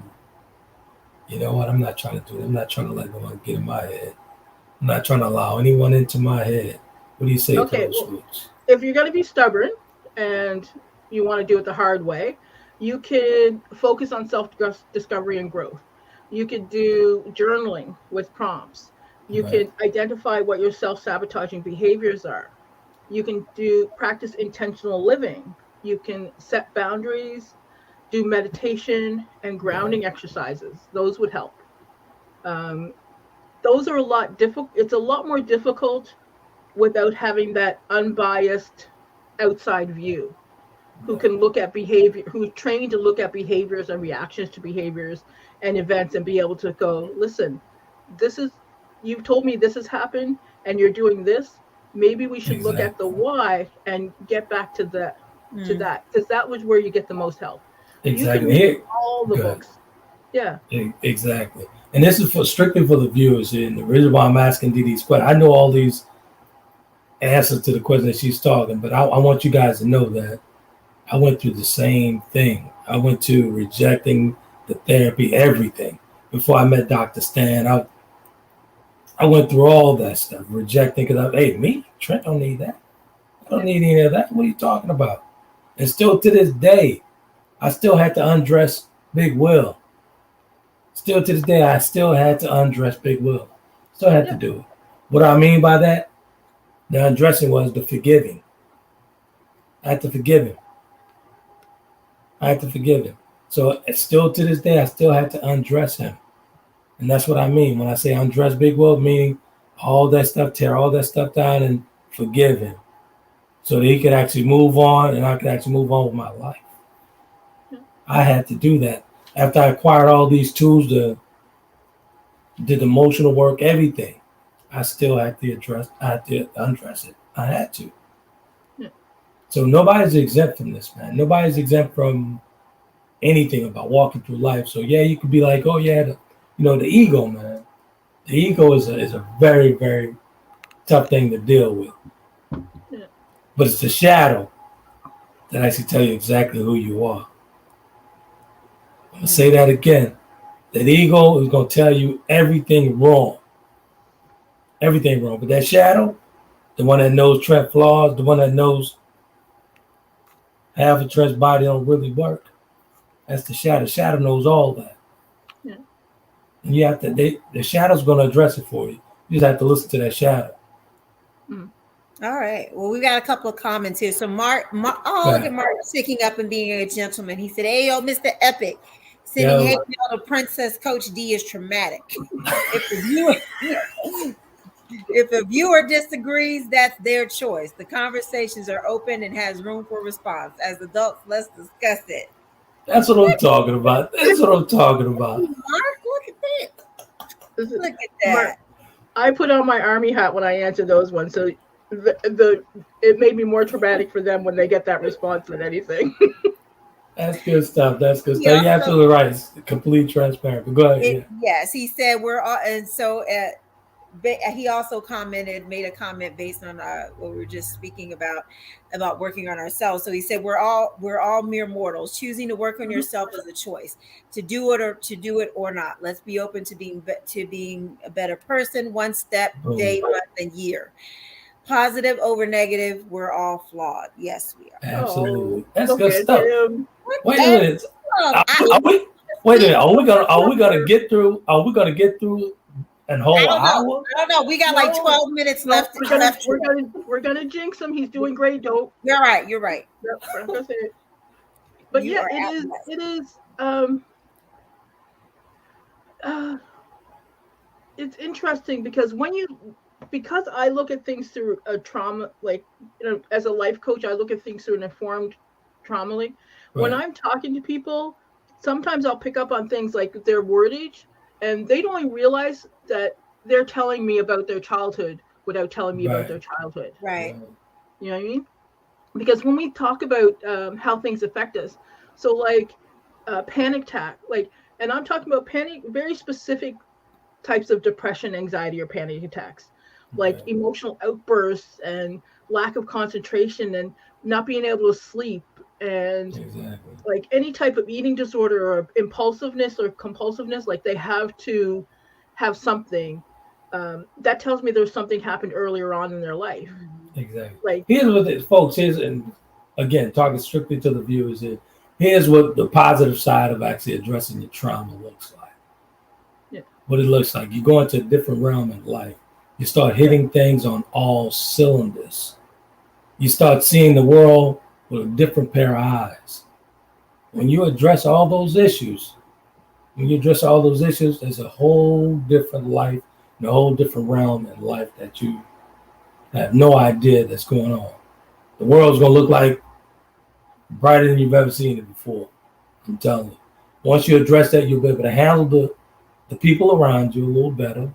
you know what? I'm not trying to do it. I'm not trying to let no one get in my head. I'm not trying to allow anyone into my head. What do you say to those folks? If you're going to be stubborn and you want to do it the hard way, you can focus on self-discovery and growth. You could do journaling with prompts. You can identify what your self-sabotaging behaviors are. You can practice intentional living. You can set boundaries, do meditation and grounding exercises. Those would help. Those are a lot difficult. It's a lot more difficult without having that unbiased outside view who can look at behavior, who's trained to look at behaviors and reactions to behaviors and events and be able to go, listen, you've told me this has happened and you're doing this. Maybe we should look at the why and get back to that, because that was where you get the most help. Exactly. You can read all the books. Yeah. Exactly. And this is strictly for the viewers. And the reason why I'm asking Dee these questions, I know all these answers to the question that she's talking, but I want you guys to know that I went through the same thing. I went to rejecting the therapy, everything. Before I met Dr. Stan, I went through all that stuff, rejecting, because Trent don't need that. I don't need any of that. What are you talking about? And still to this day, I still had to undress Big Will. Still to this day, I still had to undress Big Will. Still had to do it. What I mean by that, the undressing was the forgiving. I had to forgive him. So still to this day, I still had to undress him. And that's what I mean when I say undress Big Will, meaning all that stuff, tear all that stuff down and forgive him so that he could actually move on and I could actually move on with my life. I had to do that. After I acquired all these tools, did the emotional work, everything, I still had to undress it. I had to. Yeah. So nobody's exempt from this, man. Nobody's exempt from anything about walking through life. So yeah, you could be like, oh yeah, the ego, man. The ego is a very, very tough thing to deal with. Yeah. But it's the shadow that actually tell you exactly who you are. I'm gonna say that again. That ego is gonna tell you everything wrong. Everything wrong. But that shadow, the one that knows Trent flaws, the one that knows half of Trent's body don't really work. That's the shadow. Shadow knows all that. Yeah. And you have to. The shadow's gonna address it for you. You just have to listen to that shadow. All right. Well, we got a couple of comments here. So Mark look at Mark sticking up and being a gentleman. He said, "Hey, yo, Mr. Epic, sending hate mail to Princess Coach D is traumatic. If a viewer disagrees, that's their choice. The conversations are open and has room for response. As adults, let's discuss it." That's what I'm talking about. That's what I'm talking about. Mark, look at that. Look at that. Mark, I put on my army hat when I answered those ones, so it made me more traumatic for them when they get that response than anything. That's good stuff. That's good stuff. You're absolutely right. It's complete transparent. But go ahead. Yes, he said we're all, and so he also made a comment based on what we were just speaking about working on ourselves. So he said we're all mere mortals. Choosing to work on yourself is a choice. To do it or not. Let's be open to being a better person, one step, day, month, and year. Positive over negative, we're all flawed. Yes, we are. Absolutely. That's good stuff. Wait a minute. Are we gonna get through an whole hour? I don't know. We got like 12 minutes left. We're gonna jinx him. He's doing great. Don't. You're right. Yep, I'm gonna say it. But yeah, it is. It's interesting because because I look at things through a trauma, like, as a life coach, I look at things through an informed trauma. Right. When I'm talking to people, sometimes I'll pick up on things like their wordage, and they don't even realize that they're telling me about their childhood without telling me about their childhood. Right. You know what I mean? Because when we talk about how things affect us, so like panic attack, and I'm talking about very specific types of depression, anxiety, or panic attacks. Like emotional outbursts and lack of concentration and not being able to sleep and like any type of eating disorder or impulsiveness or compulsiveness, like they have to have something that tells me there's something happened earlier on in their life. Exactly. Like, here's what it, folks, and again, talking strictly to the viewers here, here's what the positive side of actually addressing your trauma looks like. Yeah. What it looks like. You go into a different realm in life. You start hitting things on all cylinders. You start seeing the world with a different pair of eyes. When you address all those issues, there's a whole different life and a whole different realm in life that you have no idea that's going on. The world's going to look like brighter than you've ever seen it before. I'm telling you. Once you address that, you'll be able to handle the people around you a little better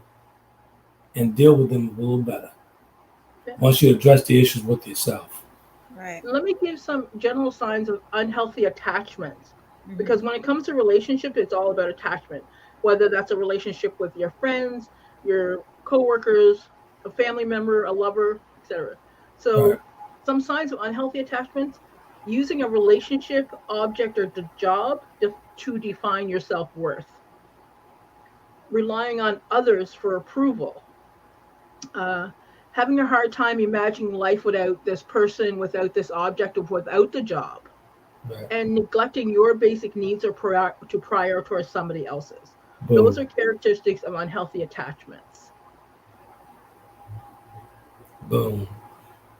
and deal with them a little better. Once you address the issues with yourself. Right. Let me give some general signs of unhealthy attachments. Mm-hmm. Because when it comes to relationship, it's all about attachment. Whether that's a relationship with your friends, your coworkers, a family member, a lover, etc. So some signs of unhealthy attachments: using a relationship, object, or the job to define your self-worth. Relying on others for approval. Having a hard time imagining life without this person, without this object, or without the job. And neglecting your basic needs or to prioritize somebody else's. Boom. Those are characteristics of unhealthy attachments. Boom.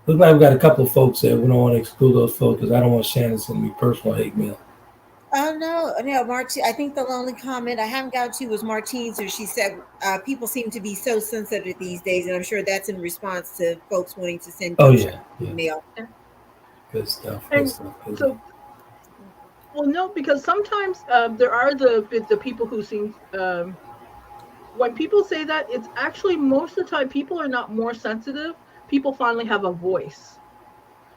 Looks like we've got a couple of folks there. We don't want to exclude those folks because I don't want Shannon to send me personal hate mail. Oh no, Martine. I think the only comment I haven't got to was Martine's, where she said people seem to be so sensitive these days, and I'm sure that's in response to folks wanting to send Oh pictures yeah. email. Good stuff. And so, well, no, because sometimes there are the people who seem when people say that, it's actually most of the time people are not more sensitive. People finally have a voice.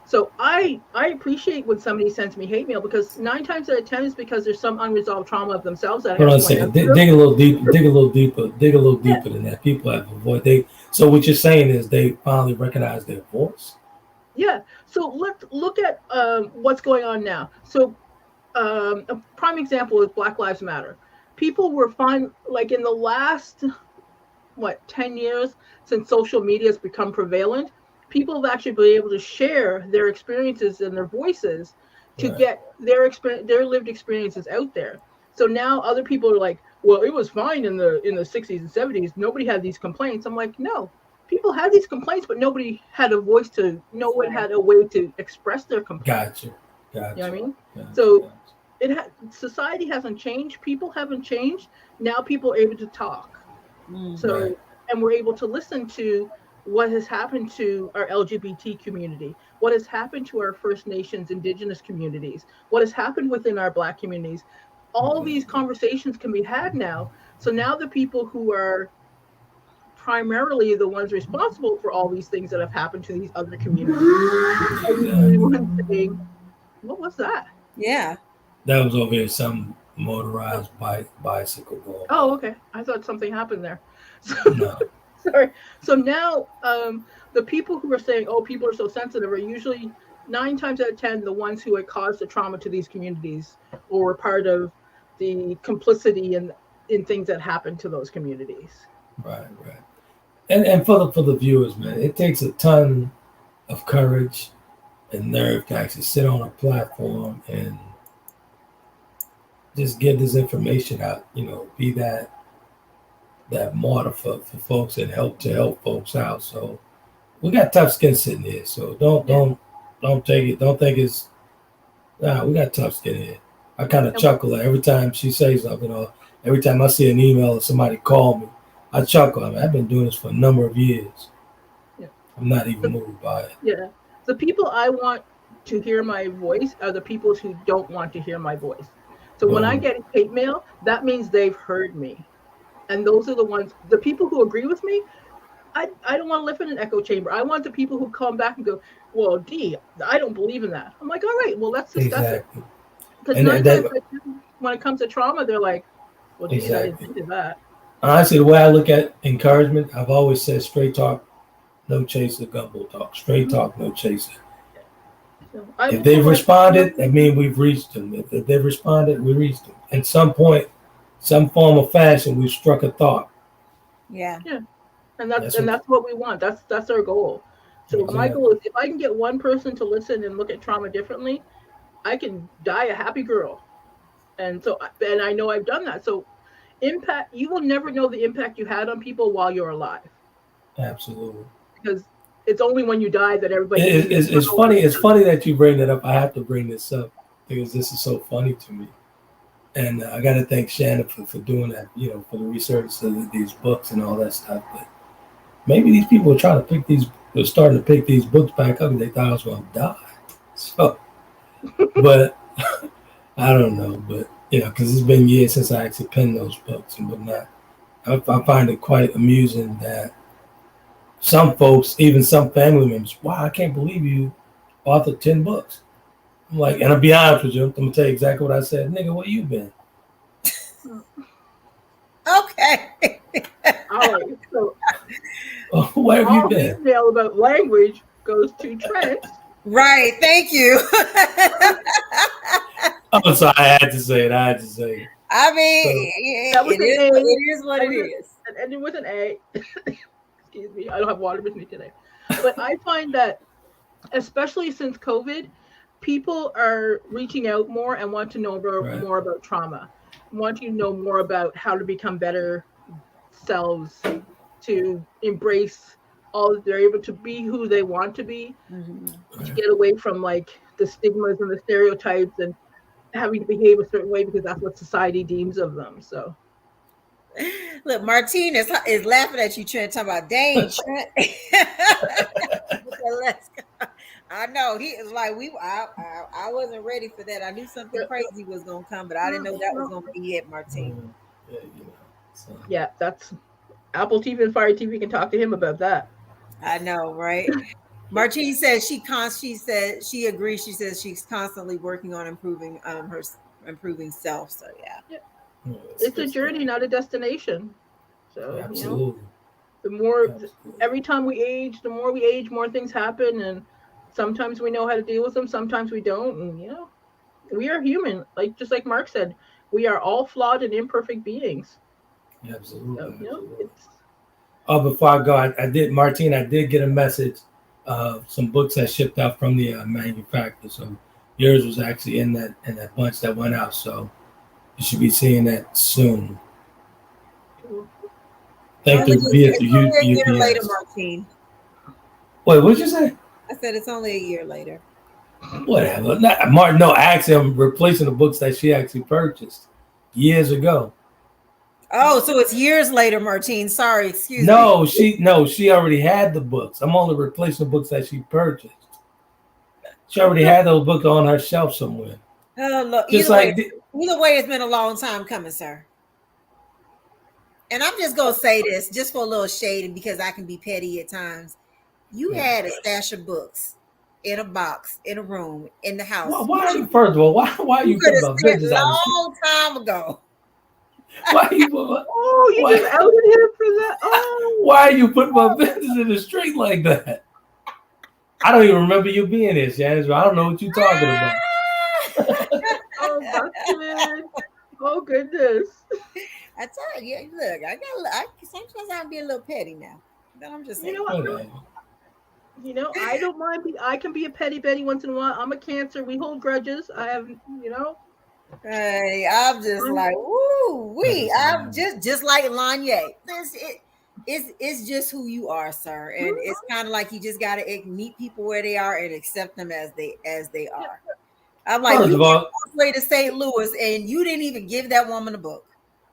So I appreciate when somebody sends me hate mail, because 9 times out of 10 is because there's some unresolved trauma of themselves that I Hold have on a to second. answer. Dig a little deeper. Dig a little deeper than that. People have a voice. So what you're saying is they finally recognize their voice. Yeah. So let's look at what's going on now. So a prime example is Black Lives Matter. People were fine, like in the last 10 years since social media has become prevalent, people have actually been able to share their experiences and their voices to get their experience, their lived experiences out there. So now other people are like, well, it was fine in the 60s and 70s, nobody had these complaints. I'm like, no, people had these complaints, but nobody had a voice to, no one had a way to express their complaints. Gotcha. You know what I mean? So society hasn't changed, people haven't changed. Now people are able to talk. So, and we're able to listen to what has happened to our LGBT community, what has happened to our First Nations, Indigenous communities, what has happened within our Black communities. All these conversations can be had now. So now the people who are primarily the ones responsible for all these things that have happened to these other communities are usually the ones saying, what was that? Yeah. That was over here, some motorized bicycle going. Oh, okay. I thought something happened there. So, no. Sorry. So now the people who are saying, oh, people are so sensitive, are usually 9 times out of 10 the ones who had caused the trauma to these communities or were part of the complicity in things that happened to those communities. Right. And for the viewers, man, it takes a ton of courage and nerve to actually sit on a platform and just get this information out, be that martyr for folks and help folks out. So we got tough skin sitting here. So don't take it. Don't think it's we got tough skin here. I kind of chuckle every time she says something, or every time I see an email or somebody call me, I chuckle. I mean, I've been doing this for a number of years. Yeah. I'm not even moved by it. Yeah. The people I want to hear my voice are the people who don't want to hear my voice. So when I get hate mail, that means they've heard me. And those are the ones, the people who agree with me, I don't want to live in an echo chamber. I want the people who come back and go, well, Dee, I don't believe in that. I'm like, all right, well, let's discuss it. Because 9 times when it comes to trauma, they're like, well, Dee, I didn't think of that. Honestly, the way I look at encouragement, I've always said straight talk, no chaser, Gumbo Talk. Straight talk, no chaser. So if they've responded, that means we've reached them. If they've responded, we reached them. At some point, some form of fashion, we've struck a thought. Yeah. And that's what we want. That's our goal. So my goal is, if I can get one person to listen and look at trauma differently, I can die a happy girl. And I know I've done that. So impact, you will never know the impact you had on people while you're alive. Absolutely. Because it's only when you die that everybody. It's funny. It's funny that you bring that up. I have to bring this up because this is so funny to me. And I got to thank Shann for doing that, for the research of these books and all that stuff. But maybe these people were starting to pick these books back up and they thought I was going to die. So, but I don't know. But, because it's been years since I actually penned those books and whatnot. I find it quite amusing that some folks, even some family members, wow, I can't believe you authored 10 books. I'm like, and I'll be honest with you, I'm going to tell you exactly what I said. Nigga, where you been? Okay. All right. So, where have you been? Email about language goes to Trent. Right. Thank you. I'm sorry. I had to say it. I mean, so, it is what it is. And ending with an A. Excuse me. I don't have water with me today. But I find that, especially since COVID, people are reaching out more and want to know more about trauma, want to know more about how to become better selves, to embrace they're able to be who they want to be, to get away from like the stigmas and the stereotypes. And having to behave a certain way because that's what society deems of them. So Look, Martine is laughing at you, Trent, talking about dang, Trent. I know he is like I wasn't ready for that. I knew something crazy was gonna come, but I didn't know that was gonna be it, Martine. Yeah, that's Apple TV and Fire TV can talk to him about that. I know, right? Martine says she said she agrees. She says she's constantly working on improving her improving self. So yeah. It's a journey, not a destination. So absolutely. The more every time we age, the more we age, more things happen, and sometimes we know how to deal with them, sometimes we don't. And we are human, just like Mark said, we are all flawed and imperfect beings. Absolutely. So, before I go, I did, Martine, I did get a message of some books that shipped out from the manufacturer. So yours was actually in that bunch that went out. So you should be seeing that soon. Thank you. It's only a year later, Martine. Wait, what'd you say? I said it's only a year later. Whatever. Martin, no, actually, I'm replacing the books that she actually purchased years ago. Oh, so it's years later, Martine. Sorry, excuse me. She already had the books. I'm only replacing the books that she purchased. She already had those books on her shelf somewhere. Oh, look. Either way, it's been a long time coming, sir. And I'm just going to say this just for a little shade because I can be petty at times. You had a stash of books in a box, in a room, in the house. First of all, why are you putting my business out? A long time ago. Why are you just outed him for that? Oh. Why are you putting my business in the street like that? I don't even remember you being here, Shannon. So I don't know what you're talking about. Oh goodness. I tell you, look, sometimes I'm being a little petty now. But I'm just saying. I don't mind. I can be a petty Betty once in a while. I'm a Cancer. We hold grudges. I have, Hey, I'm just like, ooh, I'm just like Lanye. It's just who you are, sir. And it's kind of like you just gotta meet people where they are and accept them as they are. I'm like, you went all the way to St. Louis and you didn't even give that woman a book.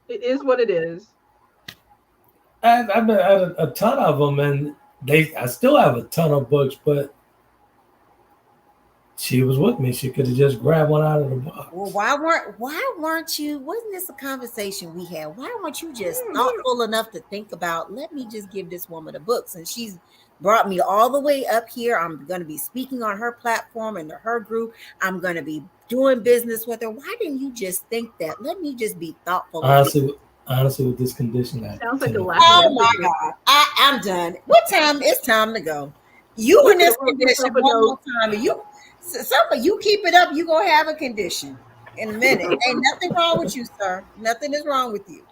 It is what it is. I've had a ton of them, and I still have a ton of books, but she was with me. She could have just grabbed one out of the box. Well, why weren't you? Wasn't this a conversation we had? Why weren't you just thoughtful enough to think about? Let me just give this woman the books, and she's brought me all the way up here. I'm going to be speaking on her platform and her group. I'm going to be doing business with her. Why didn't you just think that? Let me just be thoughtful. Honestly, with this condition, sounds like a laugh. Oh my God, I'm done. What time? It's time to go. You in this condition one more time, and you keep it up. You gonna have a condition in a minute. Ain't nothing wrong with you, sir. Nothing is wrong with you.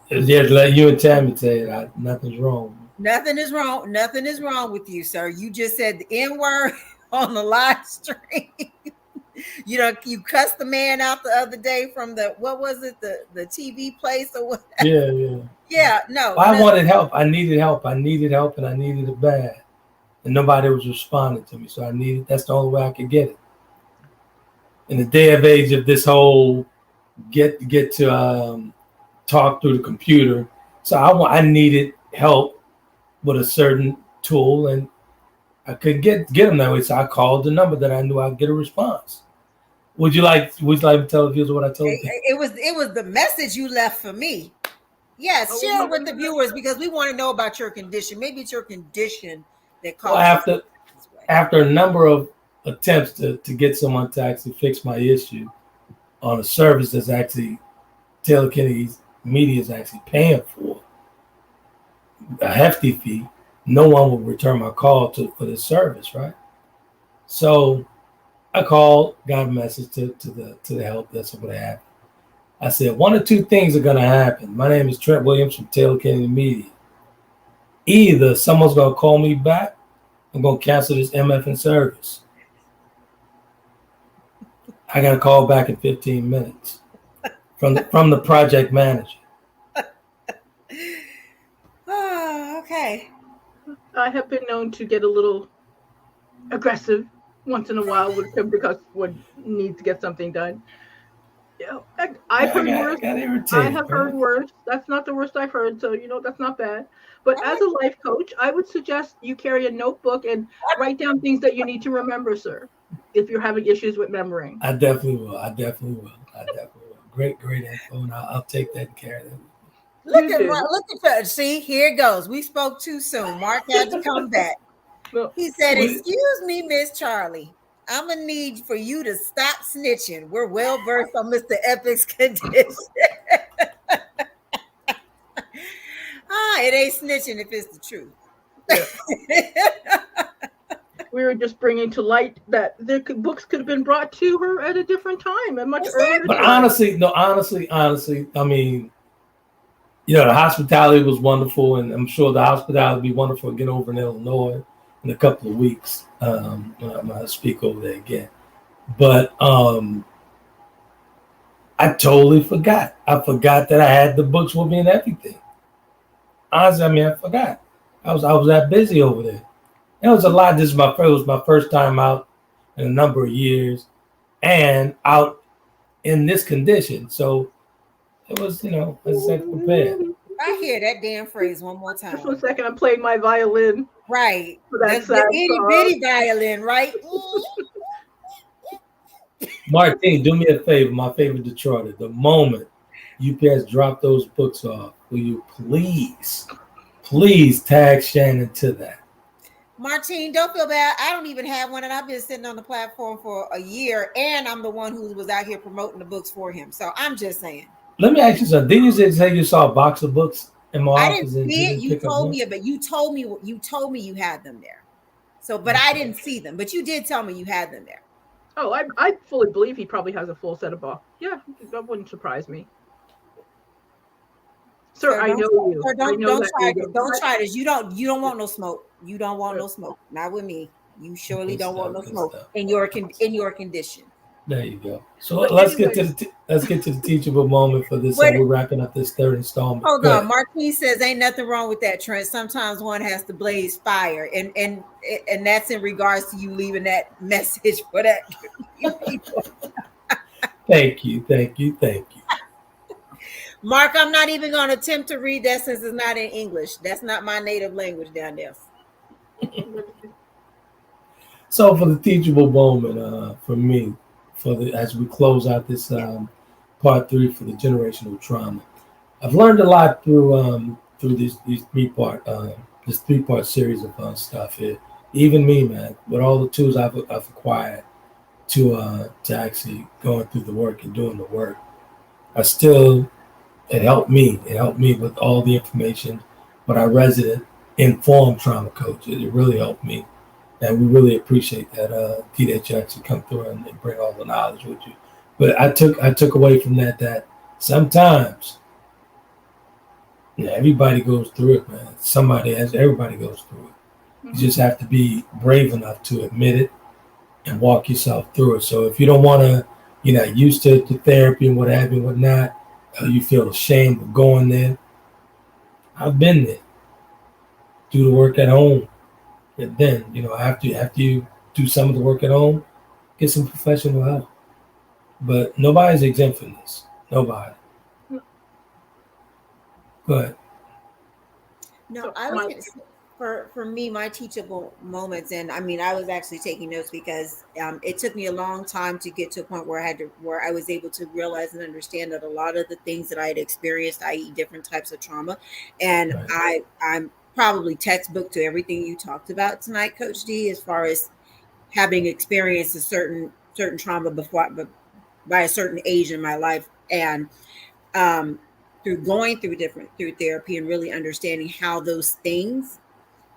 Yeah, let you and Tammy say it. Nothing's wrong. Nothing is wrong. Nothing is wrong with you, sir. You just said the N-word on the live stream. You cussed the man out the other day from the the TV place or what? Yeah. No. Well, I wanted help. I needed help, and I needed it bad, and nobody was responding to me. So that's the only way I could get it. In the day of age of this whole get to talk through the computer, so I needed help with a certain tool, and I couldn't get them that way. So I called the number that I knew I'd get a response. Would you like to tell the viewers what I told you? It was the message you left for me. Yes, share it with the viewers because we want to know about your condition. Maybe it's your condition that caused. Well, after a number of attempts to get someone to actually fix my issue on a service that's actually Taylor Kennedy's media is actually paying for a hefty fee, no one will return my call for this service, right? So I called, got a message to the help desk of what happened. I said, one of two things are going to happen. My name is Trent Williams from Taylor Kennedy Media. Either someone's going to call me back, I'm going to cancel this MFN service. I got a call back in 15 minutes from the project manager. Oh, okay. I have been known to get a little aggressive once in a while because would need to get something done. Yeah, I've I heard got, worse. I got I irritated, have heard man. worse. That's not the worst I've heard, so that's not bad. But as a life coach, I would suggest you carry a notebook and write down things that you need to remember, sir, if you're having issues with memorying. I definitely will. I definitely will. I definitely will. Great info, and I'll take that and carry that. Look You at did. Mark. Look at that. See, here it goes. We spoke too soon. Mark had to come back. Well, He said, Wait. "Excuse me, Miss Charlie. I'm gonna need for you to stop snitching. We're well versed on Mr. Epic's condition." It ain't snitching if it's the truth. yeah. We were just bringing to light that books could have been brought to her at a different time, a much earlier But time. honestly, I mean, the hospitality was wonderful, and I'm sure the hospitality will be wonderful again over in Illinois in a couple of weeks when I speak over there again. But I totally forgot. I forgot that I had the books with me and everything. Honestly, I mean, I forgot. I was that busy over there. It was a lot. It was my first time out in a number of years, and out in this condition. So it was, as I said, prepared. I hear that damn phrase one more time. Just 1 second, I'm playing my violin. Right. For that The sad itty song. bitty violin, right? Martine, do me a favor, my favorite Detroiter. The moment UPS drop those books off, will you please tag Shannon to that? Martine, don't feel bad. I don't even have one, and I've been sitting on the platform for a year, and I'm the one who was out here promoting the books for him. So I'm just saying. Let me ask you something. Didn't you say you saw a box of books in my office? I didn't see it. You told me, but you told me you had them there. So, but I didn't see them. But you did tell me you had them there. Oh, I fully believe he probably has a full set of books. Yeah, that wouldn't surprise me. Sir, I know you. Sir, don't try this. You don't want no smoke. You don't want no smoke. Not with me. You surely don't want no smoke in your condition. There you go. So let's get to the teachable moment for this. We're wrapping up this third installment. Hold on, Marquis says ain't nothing wrong with that, Trent. Sometimes one has to blaze fire, and that's in regards to you leaving that message for that. Thank you. Mark, I'm not even going to attempt to read that since it's not in English. That's not my native language down there. So for the teachable moment, for me, as we close out this part 3 for the generational trauma, I've learned a lot through these this 3-part series of stuff here. Even me, man, with all the tools I've acquired to actually going through the work and doing the work, it helped me. It helped me with all the information. But our resident informed trauma coach, it really helped me. And we really appreciate that, Dee, that you actually come through and bring all the knowledge with you. But I took away from that sometimes, everybody goes through it, man. Everybody goes through it. You just have to be brave enough to admit it and walk yourself through it. So if you don't want to, you're not used to therapy and what have you, whatnot, you feel ashamed of going there, I've been there. Do the work at home. And then, after you do some of the work at home, get some professional help. But nobody's exempt from this. Nobody. Go ahead. No, I was going to say, for me, my teachable moments, and I mean, I was actually taking notes because it took me a long time to get to a point where I was able to realize and understand that a lot of the things that I had experienced, i.e. different types of trauma, and right. I'm probably textbook to everything you talked about tonight, Coach D, as far as having experienced a certain trauma before, but by a certain age in my life, and through going through therapy and really understanding how those things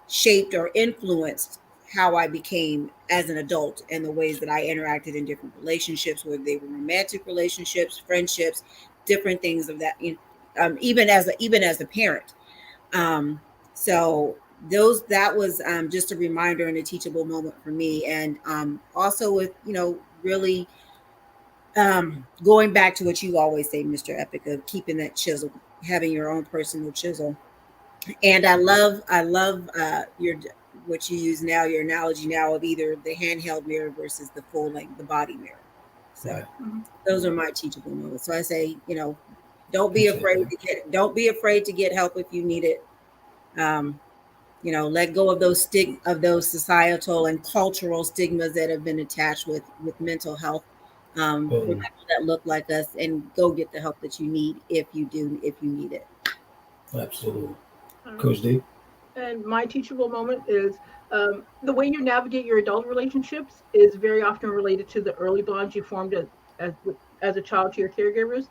shaped or influenced how I became as an adult and the ways that I interacted in different relationships, whether they were romantic relationships, friendships, different things of that, even as a parent. So that was just a reminder and a teachable moment for me. And also with, really going back to what you always say, Mr. Epic, of keeping that chisel, having your own personal chisel. And I love what you use now, your analogy now of either the handheld mirror versus the full length, the body mirror. So those are my teachable moments. So I say, don't be afraid to get help if you need it. Let go of those societal and cultural stigmas that have been attached with mental health for people that look like us, and go get the help that you need if you need it. Absolutely. Coach D? And my teachable moment is the way you navigate your adult relationships is very often related to the early bonds you formed as a child to your caregivers.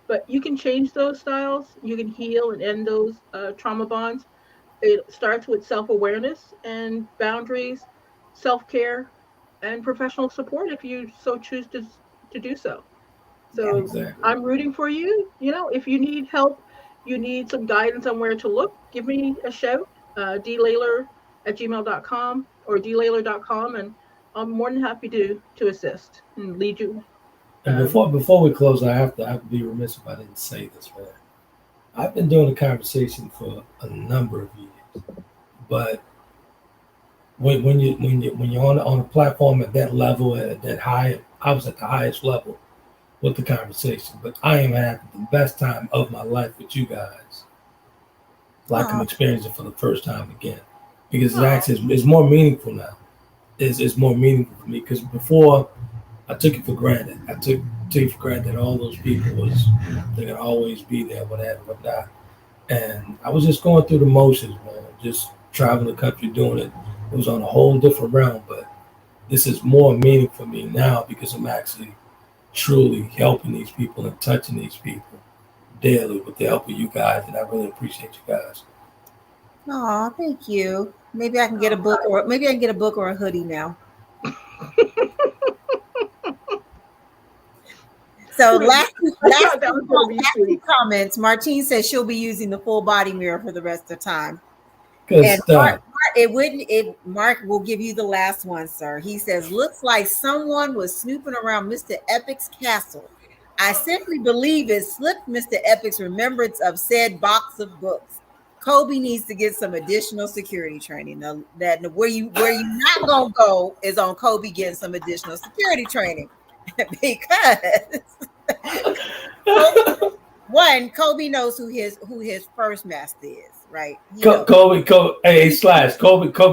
But you can change those styles. You can heal and end those trauma bonds. It starts with self-awareness and boundaries, self-care, and professional support if you so choose to do so. So exactly. I'm rooting for you. If you need help, you need some guidance on where to look, give me a shout, dlayler@gmail.com or dlayler.com, and I'm more than happy to assist and lead you. And before we close, I have to be remiss if I didn't say this, man. I've been doing the conversation for a number of years, but when you're on a platform at that level, at that high, I was at the highest level with the conversation, but I am having the best time of my life with you guys. Like I'm experiencing for the first time again, because it's more meaningful now. It's more meaningful for me, because before I took it for granted. I took it for granted that all those people they're gonna always be there, whatever. And I was just going through the motions, man. Just traveling the country doing it. It was on a whole different realm, but this is more meaning for me now because I'm actually truly helping these people and touching these people daily with the help of you guys, and I really appreciate you guys. Oh, thank you. Maybe I can get a book or a hoodie now. So last comments. Martine says she'll be using the full body mirror for the rest of the time. Good stuff. Mark will give you the last one, sir. He says, looks like someone was snooping around Mr. Epic's castle. I simply believe it slipped Mr. Epic's remembrance of said box of books. Kobe needs to get some additional security training. Now, that where you not gonna go is on Kobe getting some additional security training. Because Kobe knows who his first master is, right? Kobe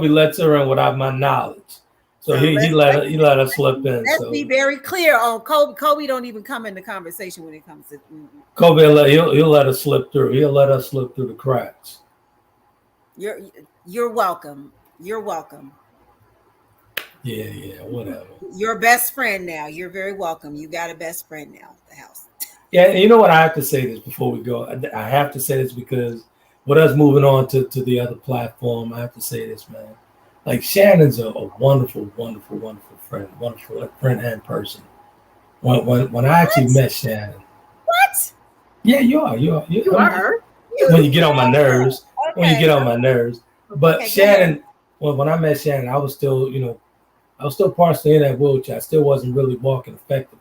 lets her in without my knowledge, so he let us slip in. Let's be very clear on Kobe. Kobe don't even come in the conversation when it comes to Kobe. He'll let us slip through. He'll let us slip through the cracks. You're welcome. You're welcome. Yeah, whatever. Your best friend now. You're very welcome. You got a best friend now at the house. Yeah, and you know what? I have to say this before we go. I have to say this because with us moving on to the other platform, I have to say this, man. Like, Shannon's a wonderful, wonderful, wonderful friend. Wonderful friend and person. When I actually met Shannon. What? Yeah, you are. You are. When you get on my nerves. Okay. When you get on my nerves. But Shannon, when I met Shannon, I was still partially in that wheelchair. I still wasn't really walking effectively.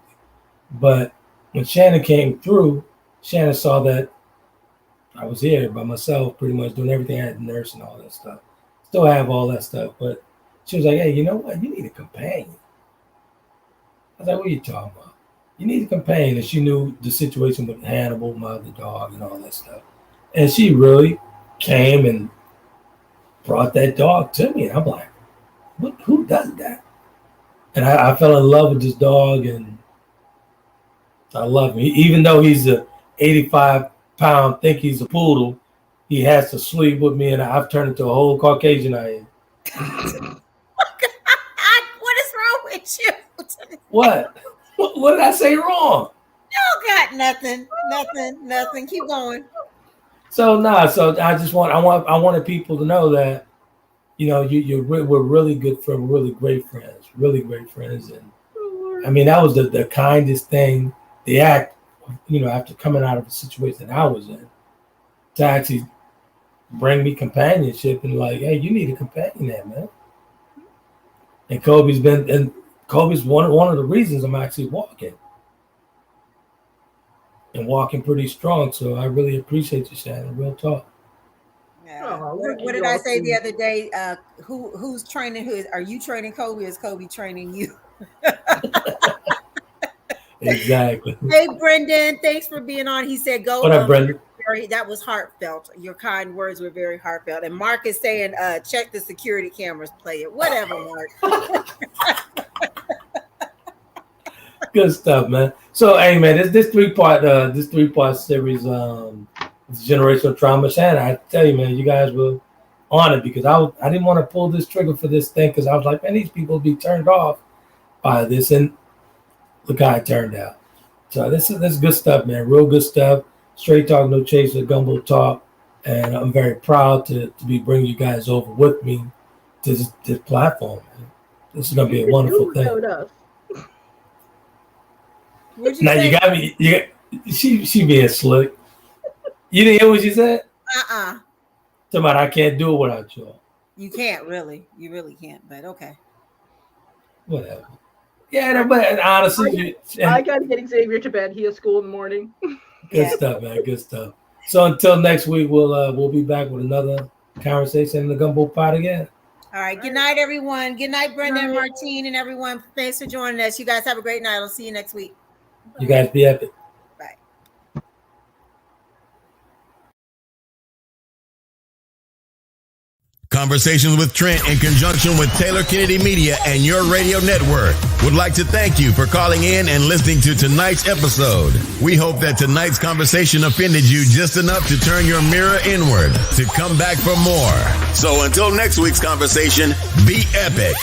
But when Shannon came through, Shannon saw that I was here by myself, pretty much doing everything. I had to nurse and all that stuff. Still have all that stuff. But she was like, hey, you know what? You need a companion. I was like, what are you talking about? You need a companion. And she knew the situation with Hannibal, my other dog, and all that stuff. And she really came and brought that dog to me. And I'm like, who does that? And I fell in love with this dog, and I love him. Even though he's a 85-pound, think he's a poodle, he has to sleep with me, and I've turned into a whole Caucasian I am. What is wrong with you? What? What did I say wrong? No, got nothing. Keep going. So I wanted people to know that, we're really good friends, really great friends, and I mean that was the kindest thing, the act, after coming out of a situation that I was in, to actually bring me companionship and like, hey, you need a companion there, man. And Kobe's one of the reasons I'm actually walking. And walking pretty strong. So I really appreciate you, Shannon. Real talk. Yeah. Oh, What did I say the other day? Who's training who? Are you training Kobe or is Kobe training you? Exactly. Hey, Brendan, thanks for being on. He said, go. What up, Brendan? That was heartfelt. Your kind words were very heartfelt. And Mark is saying, check the security cameras, play it. Whatever, Mark. Good stuff, man. So, hey, man, this three-part series, generational trauma. Shannon, I tell you, man, you guys were on it because I didn't want to pull this trigger for this thing because I was like, man, these people be turned off by this, and look how it turned out. So this is good stuff, man. Real good stuff. Straight talk, no chaser, Gumbo Talk, and I'm very proud to be bringing you guys over with me to this platform. Man. This is gonna be a wonderful thing. Now you got me. She being slick. You didn't hear what she said? Somebody, I can't do it without you. You can't really. You really can't. But okay. Whatever. Yeah, but honestly, I got to get Xavier to bed. He has school in the morning. Good stuff, man. Good stuff. So until next week, we'll be back with another conversation in the Gumbo Pot again. All right. Good night, everyone. Good night, Brendan, Martine, and everyone. Thanks for joining us. You guys have a great night. I'll see you next week. You guys be epic. Bye. Conversations with Trent in conjunction with Taylor Kennedy Media and your radio network would like to thank you for calling in and listening to tonight's episode. We hope that tonight's conversation offended you just enough to turn your mirror inward to come back for more. So until next week's conversation, be epic.